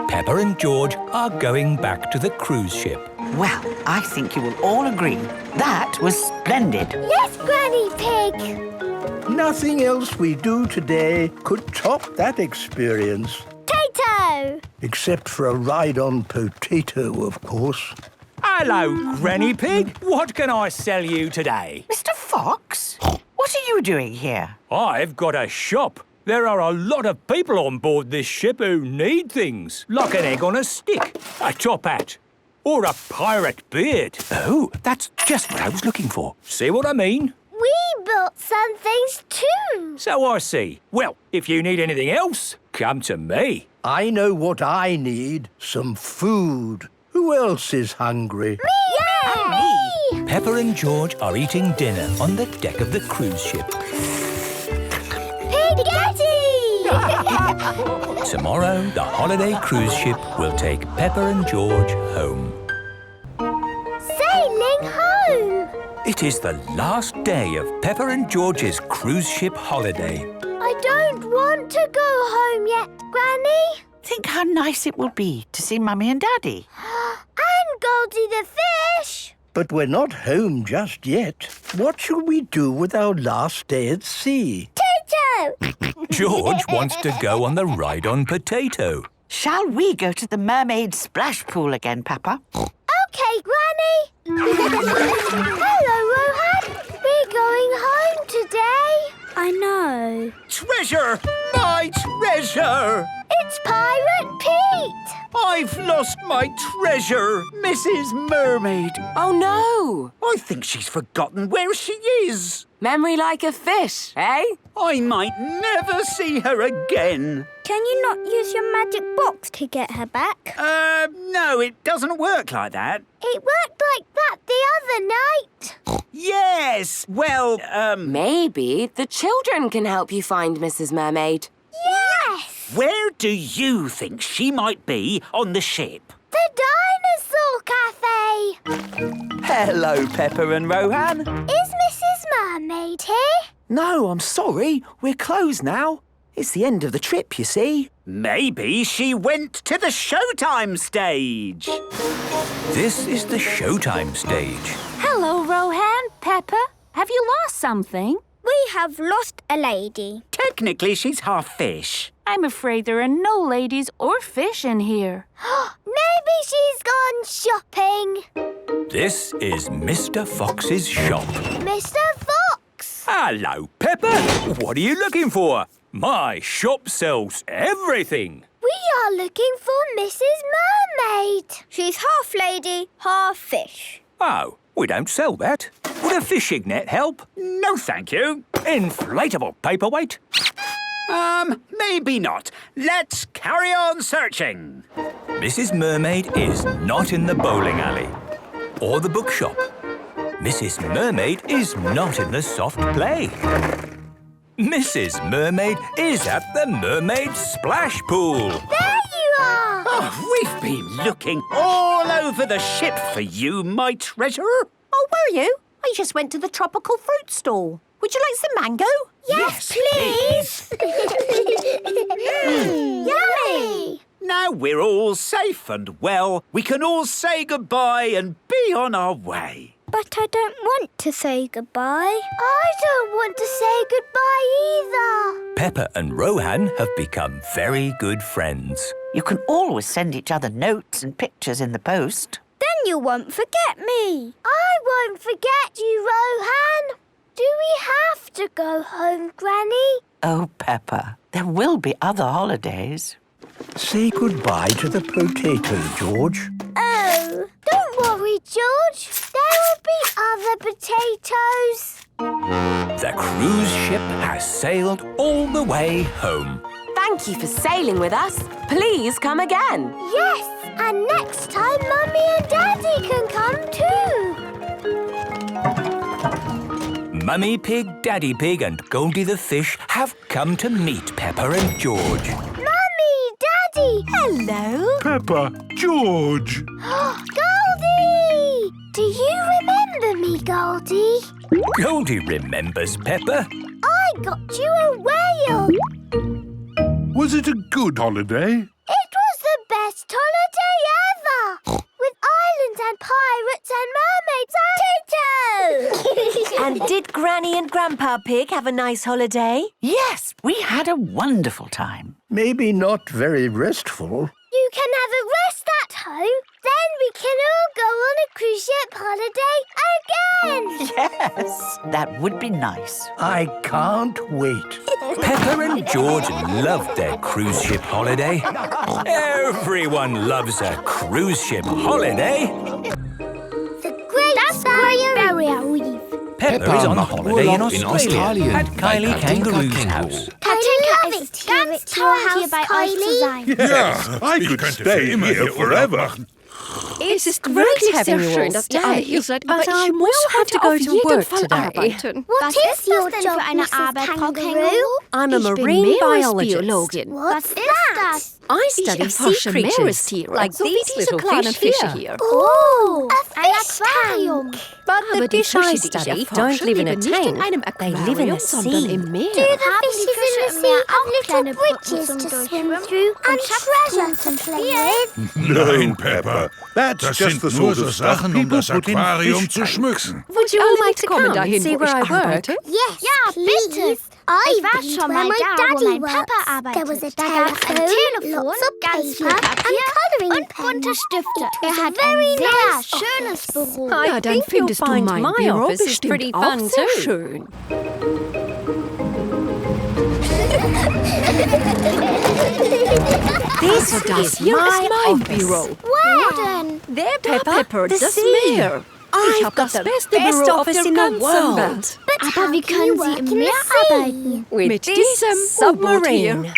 Speaker 1: Peppa and George are going back to the cruise ship.
Speaker 10: Well, I think you will all agree that was splendid.
Speaker 3: Yes, Granny Pig.
Speaker 14: Nothing else we do today could top that experience.
Speaker 3: Potato.
Speaker 14: Except for a ride on Potato, of course.
Speaker 13: Hello, Granny Pig. What can I sell you today?
Speaker 10: Mr. Fox, what are you doing here?
Speaker 1: I've got a shop. There are a lot of people on board this ship who need things, like an egg on a stick, a top hat, or a pirate beard. Oh, that's just what I was looking for. See what I mean?
Speaker 3: We built some things too.
Speaker 1: So I see. Well, if you need anything else, come to me.
Speaker 14: I know what I need. Some food. Who else is hungry?
Speaker 3: Me!
Speaker 1: Peppa and George are eating dinner on the deck of the cruise ship. Tomorrow, the holiday cruise ship will take Peppa and George home.
Speaker 3: Sailing home.
Speaker 1: It is the last day of Peppa and George's cruise ship holiday.
Speaker 3: I don't want to go home yet, Granny.
Speaker 10: Think how nice it will be to see Mummy and Daddy.
Speaker 3: And Goldie the fish.
Speaker 14: But we're not home just yet. What shall we do with our last day at sea?
Speaker 3: Potato.
Speaker 1: George wants to go on the ride on Potato.
Speaker 10: Shall we go to the mermaid splash pool again, Peppa?
Speaker 3: Okay, Granny. Hello, Rohan. We're going home today. I know.
Speaker 13: Treasure! My treasure!
Speaker 3: It's Pirate Pete.
Speaker 13: I've lost my treasure, Mrs. Mermaid.
Speaker 17: Oh, no.
Speaker 13: I think she's forgotten where she is.
Speaker 17: Memory like a fish, eh?
Speaker 13: I might never see her again.
Speaker 3: Can you not use your magic box to get her back?
Speaker 13: No, it doesn't work like that.
Speaker 3: It worked like that the other night.
Speaker 13: Yes, well,
Speaker 17: Maybe the children can help you find Mrs. Mermaid.
Speaker 3: Yes!
Speaker 13: Where do you think she might be on the ship?
Speaker 3: The Dinosaur Cafe.
Speaker 15: Hello, Peppa and Rohan.
Speaker 3: Is Mrs. Mermaid here?
Speaker 15: No, I'm sorry. We're closed now. It's the end of the trip, you see.
Speaker 13: Maybe she went to the Showtime stage.
Speaker 1: This is the Showtime stage.
Speaker 12: Hello, Rohan, Peppa. Have you lost something?
Speaker 3: We have lost a lady.
Speaker 13: Technically, she's half fish.
Speaker 12: I'm afraid there are no ladies or fish in here.
Speaker 3: Maybe she's gone shopping.
Speaker 1: This is Mr. Fox's shop.
Speaker 3: Mr. Fox.
Speaker 1: Hello, Peppa. What are you looking for? My shop sells everything.
Speaker 3: We are looking for Mrs. Mermaid. She's half lady, half fish.
Speaker 1: Oh, we don't sell that. Would a fishing net help?
Speaker 13: No, thank you.
Speaker 1: Inflatable paperweight?
Speaker 13: Maybe not. Let's carry on searching.
Speaker 1: Mrs. Mermaid is not in the bowling alley or the bookshop. Mrs. Mermaid is not in the soft play. Mrs. Mermaid is at the Mermaid Splash Pool.
Speaker 3: There you are!
Speaker 13: Oh, we've been looking all over the ship for you, my treasure.
Speaker 4: Oh, were you? I just went to the tropical fruit stall. Would you like some mango?
Speaker 3: Yes, please. Yummy!
Speaker 13: Now we're all safe and well, we can all say goodbye and be on our way.
Speaker 3: But I don't want to say goodbye. I don't want to say goodbye either.
Speaker 1: Peppa and Rohan have become very good friends.
Speaker 10: You can always send each other notes and pictures in the post.
Speaker 3: Then you won't forget me. I won't forget you, Rohan. Do we have to go home, Granny?
Speaker 10: Oh, Peppa, there will be other holidays.
Speaker 14: Say goodbye to the potato, George.
Speaker 3: Oh, don't worry, George. There will be other potatoes.
Speaker 1: The cruise ship has sailed all the way home.
Speaker 17: Thank you for sailing with us. Please come again.
Speaker 3: Yes, And next time, Mummy and Daddy can come too.
Speaker 1: Mummy Pig, Daddy Pig and Goldie the fish have come to meet Peppa and George.
Speaker 3: Mummy, Daddy! Hello!
Speaker 2: Peppa, George!
Speaker 3: Goldie! Do you remember me, Goldie?
Speaker 1: Goldie remembers Peppa.
Speaker 3: I got you a whale!
Speaker 2: Was it a good holiday?
Speaker 3: It was the best holiday ever! With islands and pirates and mermaids and Tito!
Speaker 16: And did Granny and Grandpa Pig have a nice holiday?
Speaker 10: Yes, we had a wonderful time.
Speaker 14: Maybe not very restful.
Speaker 3: You can have a rest at home. Then we can all go on a cruise ship holiday again.
Speaker 10: Yes, that would be nice.
Speaker 14: I can't wait.
Speaker 1: Peppa and George loved their cruise ship holiday. Everyone loves a cruise ship holiday.
Speaker 3: The Great Barrier Reef.
Speaker 1: Peppa is on holiday in Australia at Kylie Kangaroo's house.
Speaker 3: I love it here. It's your house, Kylie.
Speaker 2: Yeah, I could stay here forever.
Speaker 18: Es ist wirklich sehr schön, dass ihr alle hier seid, aber ich muss heute auf jeden Fall arbeiten.
Speaker 3: What is your job, Mrs. Kangaroo?
Speaker 18: I'm a marine biologist.
Speaker 3: What's that?
Speaker 18: I study sea creatures like these little fish here.
Speaker 3: Oh, a fish tank.
Speaker 18: But the fish I study don't live in a tank. They live in the sea.
Speaker 3: Do the fishes in the sea have little bridges to swim through and treasure to play with?
Speaker 2: Nein, Peppa. That's just the sort of stuff people put in fish tanks.
Speaker 18: Would you all like to come and see where I work?
Speaker 3: Yes, bitte. I war schon mal da, wo mein Papa arbeitet. There was a telephone, lots of paper and colouring pens. Stifte. Hat ein sehr schönes Büro.
Speaker 18: Ja, dann findest du mein Büro bestimmt auch sehr schön.
Speaker 16: This is my
Speaker 18: Büro.
Speaker 3: Where then?
Speaker 18: There, Pepper, das Meer. Ich habe das beste Büro auf der ganzen Welt.
Speaker 3: Aber wie können Sie im Meer arbeiten?
Speaker 18: Mit diesem Submarine.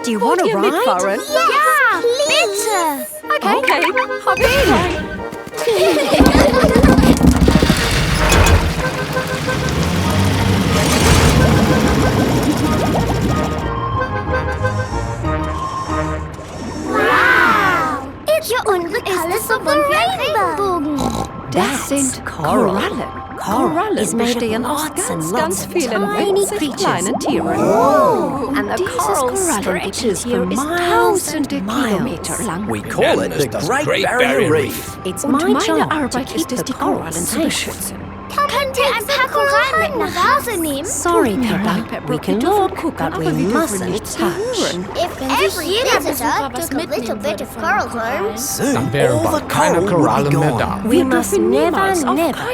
Speaker 16: Do you want to ride?
Speaker 18: Mitfahren?
Speaker 3: Ja, bitte.
Speaker 18: Okay, hop in.
Speaker 3: Hier unten ist so ein Regenbogen.
Speaker 18: Das sind Korallen. Korallen bestehen aus ganz vielen winzig kleinen Tieren. And the coral stretches for tausende Kilometer lang.
Speaker 15: We call it the Great Barrier Reef.
Speaker 18: Und meine Arbeit ist es, die Korallen zu beschützen.
Speaker 3: Könnt ihr ein paar Korallen mit nach Hause nehmen?
Speaker 16: Sorry, Peppa. We can look, but we mustn't touch.
Speaker 3: If every visitor took a little bit of coral home,
Speaker 15: Soon, all the coral will be gone.
Speaker 16: We must never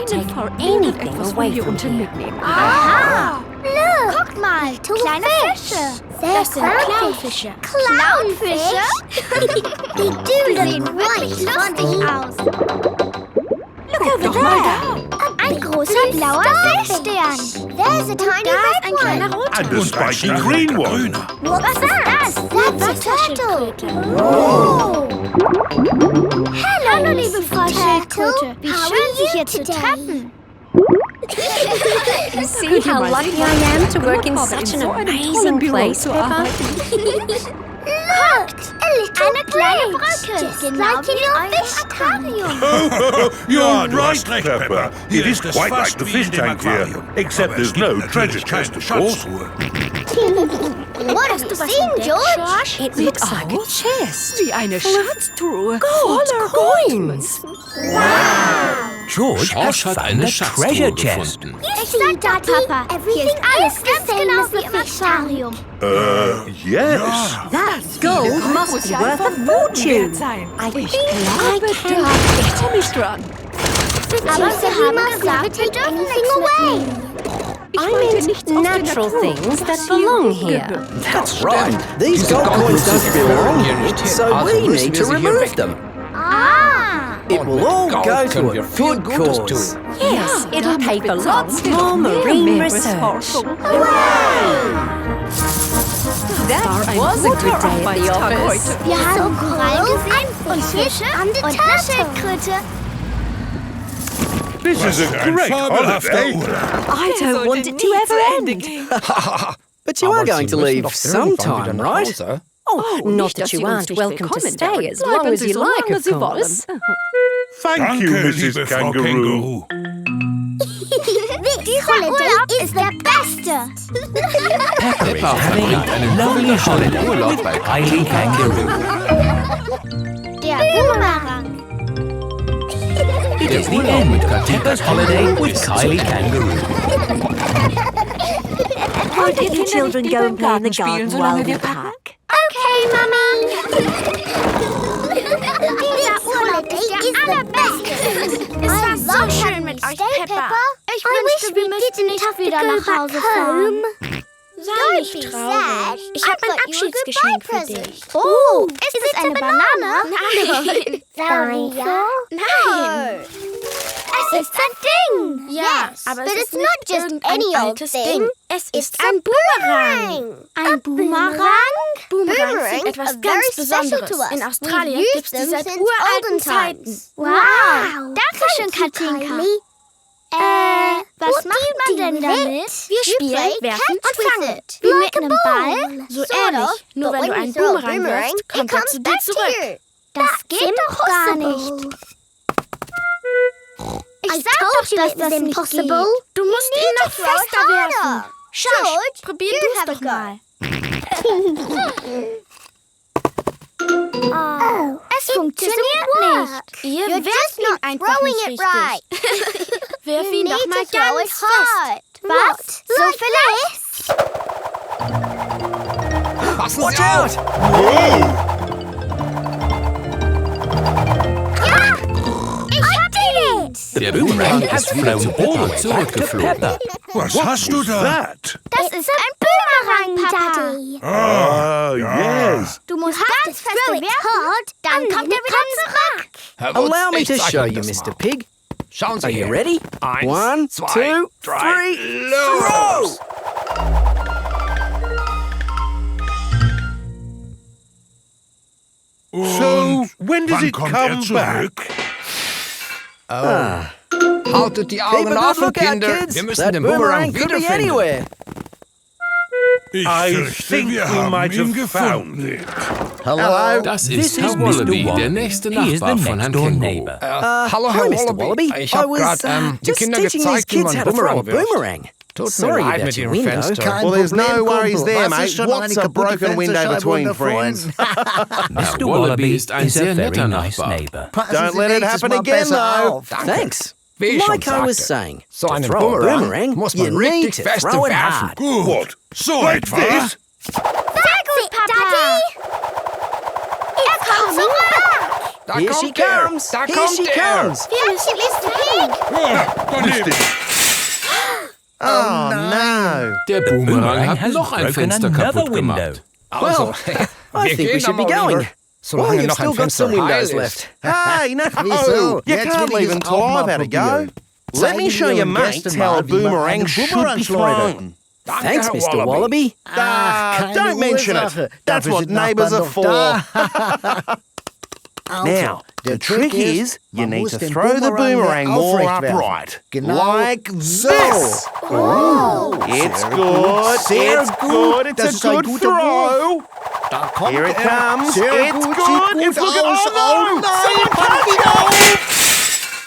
Speaker 16: take anything away from here.
Speaker 3: Aha! Look! Guck mal, kleine Fische. Das sind Clownfische. Clownfische? Die sehen wirklich lustig aus.
Speaker 16: Look over there.
Speaker 3: Ein großer blauer Fischstern. There's a tiny red one.
Speaker 2: And a spiky green one.
Speaker 3: What's that? That's a turtle. Oh. Hallo, liebe Frau Schildkröte. Wie schön, Sie hier zu treffen.
Speaker 16: See how lucky I am to work in such an amazing place, Peppa?
Speaker 3: Look, eine kleine Brücke, genau wie im Fischaquarium.
Speaker 2: You're right, Peppa. It is quite like the fish tank here, except there's no treasure chest, of course.
Speaker 3: What have you seen, George?
Speaker 16: It looks like a chest.
Speaker 18: Wie eine Schatztruhe
Speaker 16: Voller coins.
Speaker 3: Wow.
Speaker 1: George has
Speaker 8: hat
Speaker 1: found
Speaker 8: eine
Speaker 1: a treasure chest.
Speaker 8: gefunden.
Speaker 3: Ich sag Daddy, hier ist alles ganz genau wie im Aquarium.
Speaker 2: Yes.
Speaker 16: That gold must be worth a fortune. I think I can
Speaker 18: Komm ich dran.
Speaker 3: Aber Sie haben gesagt, wir dürfen nichts mitnehmen.
Speaker 16: I meant natural things that belong here.
Speaker 15: That's right. These gold coins don't belong here, so we need to remove them.
Speaker 3: Ah!
Speaker 15: It will all go to a good cause.
Speaker 16: Yes, it'll pay for lots more marine research.
Speaker 3: Hooray!
Speaker 18: That was a good day at the office.
Speaker 3: Wir haben Korallen gesehen und Fische und eine Schildkröte.
Speaker 2: This is a great holiday.
Speaker 4: I don't want it to ever end.
Speaker 15: But you are going to leave sometime, right?
Speaker 18: Oh, not that you aren't welcome to stay as long as you like, of course.
Speaker 2: Thank you, Mrs. Kangaroo.
Speaker 3: This holiday is the beste.
Speaker 1: Peppa is having a lovely holiday with Kylie Kangaroo.
Speaker 3: Der Boomerang.
Speaker 1: It is the end of Peppa's holiday with Kylie Kangaroo.
Speaker 4: Why don't you children go and play in the garden while we pack?
Speaker 3: Okay, Mummy. Dieser Urlaub ist der allerbeste. Es war so schön mit euch, Peppa. Ich wünschte, wir müssten nicht wieder nach Hause fahren. Sei nicht traurig. Ich habe ein Abschiedsgeschenk für dich. Oh, ist es eine Banane? Nein. Danke. Nein. Es ist ein Ding. Ja, aber es ist not just any old thing. Es ist ein Boomerang. Ein Boomerang? Boomerangs sind etwas ganz Besonderes. In Australien gibt es die seit uralten Zeiten. Wow. Dankeschön, Katinka. Was macht man denn damit? Wir spielen, werfen und fangen. Wie mit einem Ball? So ähnlich. Nur wenn du einen Boomerang wirfst, kommt er zu dir zurück. Das geht doch gar nicht. Ich sag doch, dass das nicht geht. Du musst ihn noch fester werfen. George, probier du's doch mal. Es funktioniert nicht. Ihr werft ihn einfach nicht richtig. Wirf ihn doch mal ganz fest. Was? So vielleicht?
Speaker 15: Watch out!
Speaker 1: Der Boomerang ist flown all zurückgeflogen.
Speaker 2: Was hast du da?
Speaker 3: Das ist ein Boomerang, Daddy.
Speaker 2: Ah, yes.
Speaker 3: Du musst ganz fest werfen, dann kommt er wieder zurück.
Speaker 15: Allow me to show you, Mr. Pig.
Speaker 13: Schauen Sie
Speaker 15: Are you
Speaker 13: her.
Speaker 15: ready? 1, 2, 3, throw!
Speaker 2: So, when does it come back?
Speaker 13: Haltet die
Speaker 15: Keep a
Speaker 13: Augen
Speaker 15: good
Speaker 13: offen,
Speaker 15: look out,
Speaker 13: Kinder.
Speaker 15: kids.
Speaker 13: Wir müssen
Speaker 15: That
Speaker 13: den Boomerang
Speaker 15: could be
Speaker 13: wiederfinden.
Speaker 15: anywhere.
Speaker 2: I think we might have found it.
Speaker 15: Hello?
Speaker 8: Das
Speaker 1: This
Speaker 8: ist Herr
Speaker 1: is Mr.
Speaker 8: Wallaby,
Speaker 1: Wallaby.
Speaker 8: der nächste
Speaker 1: He is the
Speaker 8: Nachbar von Herrn
Speaker 1: next-door
Speaker 8: Känguru.
Speaker 1: neighbor.
Speaker 13: Hallo, Herr
Speaker 15: Hi, Mr.
Speaker 13: Wallaby.
Speaker 15: Wallaby.
Speaker 13: Ich
Speaker 15: I
Speaker 13: habe
Speaker 15: was
Speaker 13: gerade die
Speaker 15: just
Speaker 13: Kinder
Speaker 15: teaching these
Speaker 13: gezeigt, wie
Speaker 15: kids
Speaker 13: man
Speaker 15: how to throw a
Speaker 13: Boomerang wirft.
Speaker 15: boomerang.
Speaker 13: Tut mir
Speaker 15: Sorry
Speaker 13: leid
Speaker 15: about
Speaker 13: mit
Speaker 15: your
Speaker 13: Ihrem
Speaker 15: window.
Speaker 13: Fenster.
Speaker 14: Well, there's no worries there, mate. What's a broken window between friends?
Speaker 1: Mr.
Speaker 8: Wallaby
Speaker 1: Wallaby
Speaker 8: ist ein
Speaker 1: is a
Speaker 8: sehr
Speaker 1: very
Speaker 8: netter
Speaker 1: nice
Speaker 8: Nachbar.
Speaker 1: neighbor.
Speaker 14: Don't let it happen again, though.
Speaker 15: Thanks.
Speaker 13: Wie ich schon
Speaker 15: Like I was
Speaker 13: sagte,
Speaker 15: saying,
Speaker 13: so
Speaker 15: to
Speaker 13: einen
Speaker 15: throw a
Speaker 13: Boomerang muss man
Speaker 15: you need
Speaker 13: richtig
Speaker 15: to
Speaker 13: fest
Speaker 15: throw it
Speaker 13: werfen.
Speaker 15: hard.
Speaker 2: What? So like this?
Speaker 3: Sehr gut, Papa. Er kommt zurück.
Speaker 13: Da
Speaker 15: Here she
Speaker 13: kommt er.
Speaker 15: comes.
Speaker 13: Da
Speaker 15: Here
Speaker 13: kommt
Speaker 15: she
Speaker 13: er.
Speaker 15: comes.
Speaker 3: Wir müssen Mr. Pig.
Speaker 2: Missed it.
Speaker 14: Oh, no.
Speaker 8: Der Boomerang
Speaker 1: Boomerang
Speaker 8: hat
Speaker 1: has
Speaker 8: noch ein
Speaker 1: broken
Speaker 8: Fenster
Speaker 1: another
Speaker 8: kaputt
Speaker 1: window.
Speaker 8: gemacht.
Speaker 13: Also,
Speaker 15: I think we should be going. Well,
Speaker 13: Solange
Speaker 15: you've
Speaker 13: noch
Speaker 15: still
Speaker 13: ein
Speaker 15: got
Speaker 13: Fenster
Speaker 15: some windows
Speaker 13: heil
Speaker 15: left.
Speaker 13: ist.
Speaker 14: Hey, no.
Speaker 6: Wieso?
Speaker 14: You
Speaker 6: Jetzt
Speaker 14: can't
Speaker 6: will ich
Speaker 14: leave
Speaker 6: es
Speaker 14: until
Speaker 6: auch mal
Speaker 14: I've had a go.
Speaker 6: probieren.
Speaker 14: Let me show your
Speaker 6: Zeigen
Speaker 14: mates
Speaker 6: Gästen
Speaker 14: how a
Speaker 6: mal, wie man
Speaker 14: boomerang
Speaker 6: einen
Speaker 14: should
Speaker 6: Boomerang
Speaker 14: be
Speaker 6: schleudert.
Speaker 14: thrown.
Speaker 13: Danke,
Speaker 15: Thanks,
Speaker 13: Herr
Speaker 15: Mr. Wallaby.
Speaker 6: Keine
Speaker 14: Don't mention
Speaker 6: Ursache.
Speaker 14: it. That's
Speaker 6: Dafür
Speaker 14: what
Speaker 6: sind
Speaker 14: neighbours are
Speaker 6: Nachbarn
Speaker 14: for.
Speaker 6: doch da.
Speaker 14: Now, the trick is you
Speaker 6: man
Speaker 14: need
Speaker 6: muss
Speaker 14: to
Speaker 6: den
Speaker 14: throw the boomerang more
Speaker 6: aufrecht werfen.
Speaker 14: upright.
Speaker 6: Genau
Speaker 14: Like
Speaker 6: so.
Speaker 14: this. It's good.
Speaker 6: Sehr
Speaker 14: It's
Speaker 6: gut.
Speaker 14: good. It's
Speaker 6: Das
Speaker 14: a
Speaker 6: ist ein
Speaker 14: good
Speaker 6: guter
Speaker 14: throw.
Speaker 6: Da kommt
Speaker 14: Here it
Speaker 6: er.
Speaker 14: comes.
Speaker 6: Sehr
Speaker 14: It's
Speaker 6: gut.
Speaker 14: good.
Speaker 6: Sieht
Speaker 14: It's
Speaker 6: gut
Speaker 14: looking.
Speaker 6: aus.
Speaker 14: Oh no! Someone punch it.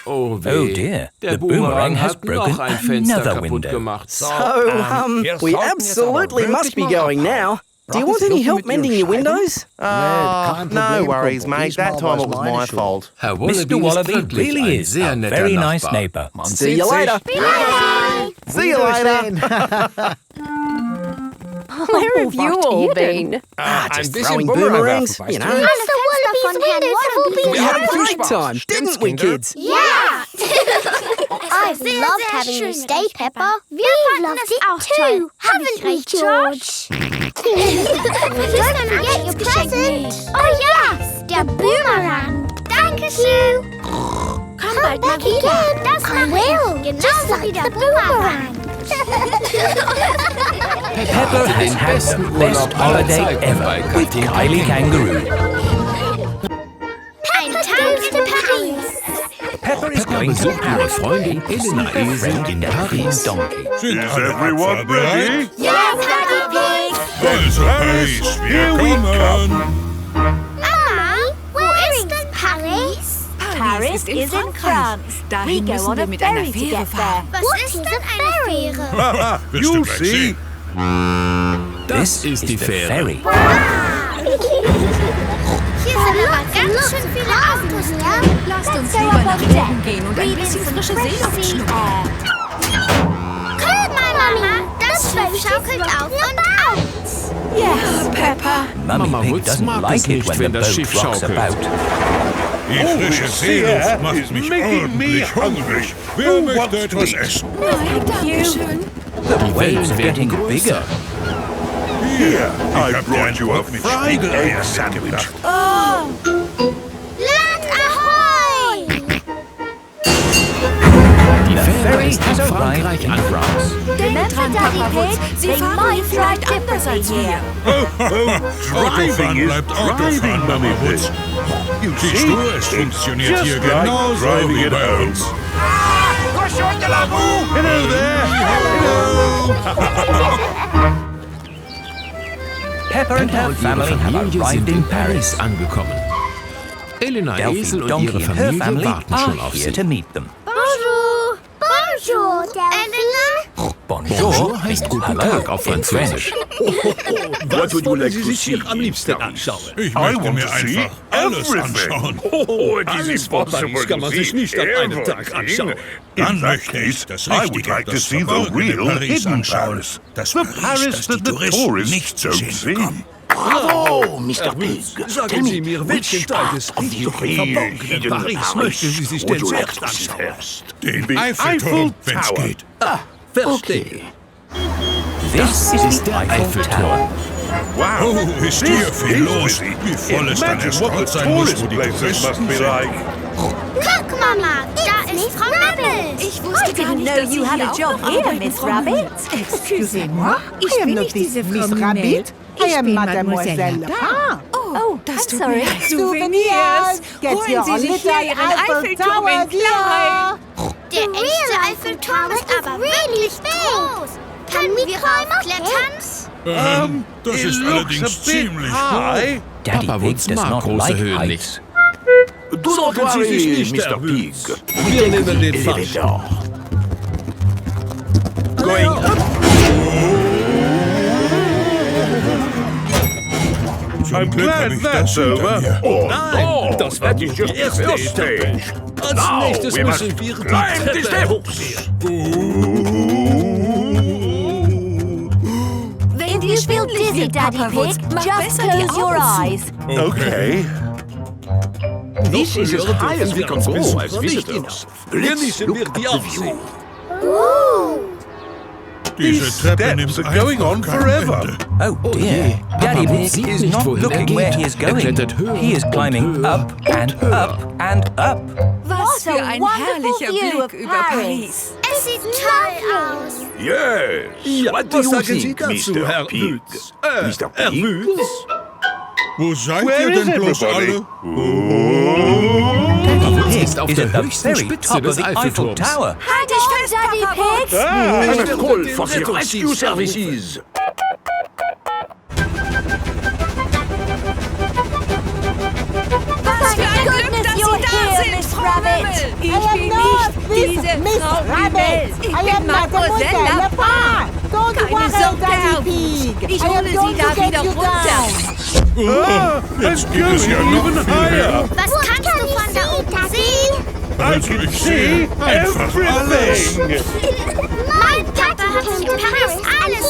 Speaker 8: Oh weh.
Speaker 1: Oh dear,
Speaker 8: Der
Speaker 1: the boomerang has
Speaker 8: hat
Speaker 1: broken
Speaker 8: noch ein Fenster
Speaker 1: another
Speaker 8: kaputt
Speaker 1: window.
Speaker 8: gemacht.
Speaker 15: So,
Speaker 13: wir
Speaker 15: we
Speaker 13: sollten
Speaker 15: absolutely
Speaker 13: jetzt aber
Speaker 15: must be
Speaker 13: wirklich mal
Speaker 15: going now. Do you want
Speaker 13: Brauchen Sie
Speaker 15: any
Speaker 13: Hilfe
Speaker 15: help
Speaker 13: mit Ihren
Speaker 15: mending your
Speaker 13: Scheiben?
Speaker 15: windows?
Speaker 6: kein
Speaker 14: No
Speaker 6: Problem,
Speaker 14: worries,
Speaker 6: Kumpel.
Speaker 14: mate. That
Speaker 6: Diesmal
Speaker 14: time
Speaker 6: war's
Speaker 14: it was
Speaker 6: meine
Speaker 14: my
Speaker 6: Schuld.
Speaker 14: fault.
Speaker 8: Herr Wallaby
Speaker 1: Mr. Wallaby
Speaker 8: ist wirklich
Speaker 1: really
Speaker 8: ein
Speaker 1: is
Speaker 8: sehr
Speaker 1: a
Speaker 8: netter
Speaker 1: very nice
Speaker 8: Nachbar.
Speaker 1: neighbor.
Speaker 13: Man
Speaker 15: See
Speaker 13: sieht
Speaker 15: you
Speaker 13: sich.
Speaker 15: later.
Speaker 14: See you later.
Speaker 18: Where have you all been?
Speaker 13: Ein
Speaker 15: just
Speaker 13: bisschen
Speaker 15: throwing
Speaker 13: Boomerang
Speaker 15: boomerangs,
Speaker 13: werfen,
Speaker 15: you
Speaker 13: weißt
Speaker 15: know.
Speaker 13: du?
Speaker 3: Alle Fenster von Herrn Wallaby
Speaker 15: We had a
Speaker 13: hatten viel
Speaker 15: great
Speaker 13: Spaß.
Speaker 15: time,
Speaker 13: Stimmt's,
Speaker 15: didn't we,
Speaker 13: Kinder?
Speaker 15: kids?
Speaker 3: Yeah! I've loved having you stay, Peppa. We've loved it too, haven't we, George? Don't forget your present. Oh yes, der Boomerang. Dankeschön. Komm bald mal wieder. Das I will. Genauso wie der Boomerang.
Speaker 1: Peppa has had the best holiday ever with Kylie Kangaroo.
Speaker 3: Ein Tag in Paris.
Speaker 1: Peppa is going to Paris
Speaker 8: Freundin Elena Esel in Paris.
Speaker 1: Donkey.
Speaker 2: Is everyone ready?
Speaker 3: Yes, Daddy Pig.
Speaker 2: Also Paris, here we come.
Speaker 3: Mama, where is Paris?
Speaker 16: Paris is in France. We go on a ferry to get there.
Speaker 3: Was ist denn eine Fähre?
Speaker 2: You'll see.
Speaker 8: Das ist die Fähre.
Speaker 3: Hier sind aber ganz schön viele Autos drin.
Speaker 18: Lasst uns lieber nach oben gehen und ein bisschen frische Seeluft schnuppern.
Speaker 3: Guck mal, Mama, das Schiff schaukelt auf und aus.
Speaker 18: Yes, Peppa.
Speaker 8: Mama
Speaker 1: Mummy Pig
Speaker 8: Wutz
Speaker 1: doesn't
Speaker 8: mag
Speaker 1: like
Speaker 8: es
Speaker 1: it
Speaker 8: nicht,
Speaker 1: when the
Speaker 8: wenn das
Speaker 1: boat
Speaker 8: Schiff
Speaker 1: rocks
Speaker 8: schaukelt.
Speaker 1: about.
Speaker 2: Die frische Seeluft macht mich ordentlich hungrig. Wer möchte etwas essen?
Speaker 18: Nein, danke schön.
Speaker 1: The waves are getting bigger.
Speaker 2: Here, I brought you a fried egg sandwich.
Speaker 3: Land ahoy!
Speaker 8: Die
Speaker 1: The
Speaker 8: Fähre
Speaker 1: ferry
Speaker 8: ist in
Speaker 1: has
Speaker 8: Frankreich
Speaker 1: arrived in
Speaker 8: angekommen.
Speaker 18: Denkt dran, Papa Wutz, Sie fahren vielleicht anders als wir.
Speaker 2: Autofahren bleibt Autofahren, Mummy Wutz. Siehst du, es funktioniert hier genauso wie bei uns. Hello there!
Speaker 1: Peppa and her family have
Speaker 8: Familie
Speaker 1: arrived
Speaker 8: sind
Speaker 1: in
Speaker 8: in
Speaker 1: Paris.
Speaker 8: Paris angekommen. Elena
Speaker 1: Delphi,
Speaker 8: Esel und
Speaker 1: Donkey
Speaker 8: ihre
Speaker 1: and her
Speaker 8: Familie
Speaker 1: family
Speaker 8: warten
Speaker 1: are
Speaker 8: schon auf
Speaker 1: here
Speaker 8: sie.
Speaker 1: to meet them.
Speaker 3: Bonjour! Bonjour, Elena!
Speaker 8: Bonjour heißt guten Tag auf Französisch.
Speaker 9: Was wollen Sie sich hier am liebsten anschauen?
Speaker 2: Ich möchte mir einfach alles anschauen.
Speaker 9: Alles von Paris kann man sich nicht an einem Tag anschauen.
Speaker 2: Dann möchte ich das Richtige, das verborgene Paris anschauen. Das Paris, das die Touristen nicht sehen.
Speaker 14: Bravo, Mr. Pig.
Speaker 9: Sagen Sie mir, welchen Teil des richtigen verborgenen Paris möchten Sie sich denn zuerst anschauen?
Speaker 2: Den Eiffelturm, wenn's geht.
Speaker 9: Verstehe.
Speaker 1: This is the Eiffel Tower.
Speaker 2: Wow, ist hier viel los. Wie voll es dann erst dort sein muss, wo die Touristen sind.
Speaker 3: Guck, Mama, da ist Frau Rabbit.
Speaker 18: Ich wusste gar nicht, dass Sie hier auch noch
Speaker 16: Miss Rabbit.
Speaker 6: Excusez-moi,
Speaker 18: Ich
Speaker 6: I am
Speaker 18: bin
Speaker 6: not
Speaker 18: nicht
Speaker 6: this
Speaker 18: diese
Speaker 6: Miss
Speaker 18: Frau
Speaker 6: Rabbit.
Speaker 18: Minette.
Speaker 6: I
Speaker 18: Ich
Speaker 6: am
Speaker 18: bin
Speaker 6: Mademoiselle
Speaker 18: Lapin.
Speaker 6: Lapin.
Speaker 16: Oh,
Speaker 18: Das tut
Speaker 16: sorry.
Speaker 18: mir leid.
Speaker 6: Souvenirs. Get
Speaker 18: Holen
Speaker 6: your
Speaker 18: Sie sich
Speaker 6: little
Speaker 18: hier Ihren Eiffelturm in klein.
Speaker 3: Der echte Eiffelturm ist aber wirklich groß. Können wir raufklettern?
Speaker 2: Das ist allerdings ziemlich hoch.
Speaker 1: Daddy
Speaker 8: Papa
Speaker 1: Pig
Speaker 8: Wutz
Speaker 1: does
Speaker 8: mag
Speaker 1: not
Speaker 8: große
Speaker 1: like
Speaker 8: Höhen
Speaker 1: heights.
Speaker 8: nicht.
Speaker 9: Sorgen Sie sich nicht, Mr. Pig. Wir nehmen den falschen.
Speaker 2: Going up. I'm glad that's over.
Speaker 9: Nein, das war die erste Stage. Als nächstes müssen wir die Treppe hochgehen.
Speaker 16: If you feel dizzy, Daddy Pig, just close your eyes.
Speaker 2: Okay.
Speaker 9: This is as high as we can go as visitors. Genießen wir die Aussicht.
Speaker 2: Diese Treppe nimmt going on forever.
Speaker 1: Oh dear. Daddy Pig is not looking where he is going. He is climbing up and up and up.
Speaker 18: Was für ein herrlicher Blick über Paris.
Speaker 3: Es sieht toll aus.
Speaker 9: Yes.
Speaker 13: Ja,
Speaker 9: What do
Speaker 13: was
Speaker 9: you
Speaker 13: sagen
Speaker 9: think,
Speaker 13: Sie dazu,
Speaker 9: Mr.
Speaker 13: Herr
Speaker 9: Pig?
Speaker 13: Wutz?
Speaker 9: Mr.
Speaker 13: Herr
Speaker 9: Pig?
Speaker 13: Wutz?
Speaker 2: Wo seid
Speaker 9: Where
Speaker 2: ihr
Speaker 9: is
Speaker 2: denn bloß
Speaker 9: everybody?
Speaker 2: alle?
Speaker 1: Daddy Pig
Speaker 8: ist auf
Speaker 1: is
Speaker 8: der
Speaker 1: at the
Speaker 8: höchsten
Speaker 1: very
Speaker 8: Spitze
Speaker 1: top of
Speaker 8: des
Speaker 1: the Eiffel
Speaker 8: Eiffelturms.
Speaker 1: Tower.
Speaker 16: Halt dich fest, Daddy Pig.
Speaker 9: I'm a call for the
Speaker 13: Rettungsdienst
Speaker 9: rescue services.
Speaker 16: Was für ein Glück, dass Sie da sind, Miss Rabbit.
Speaker 18: Ich
Speaker 6: I am
Speaker 18: bin
Speaker 6: not
Speaker 18: nicht
Speaker 6: this
Speaker 18: diese
Speaker 6: Miss
Speaker 18: Frau
Speaker 6: Rabbit.
Speaker 18: Minette. Ich
Speaker 6: I
Speaker 18: bin
Speaker 6: am
Speaker 18: Mademoiselle
Speaker 6: Mademoiselle
Speaker 18: Lapin.
Speaker 6: Lapin. Don't
Speaker 18: Keine
Speaker 6: worry,
Speaker 18: Sorge, Herr
Speaker 6: Daddy
Speaker 18: Wutz.
Speaker 6: Pig.
Speaker 18: Ich
Speaker 6: I am
Speaker 18: hole Sie
Speaker 6: going
Speaker 18: da
Speaker 6: to get
Speaker 18: wieder
Speaker 6: you
Speaker 18: runter.
Speaker 6: down.
Speaker 2: Jetzt geht es ja noch higher.
Speaker 3: Was kannst du von da oben sehen?
Speaker 2: Also ich sehe einfach alles.
Speaker 3: Mein Papa hat sich in Paris alles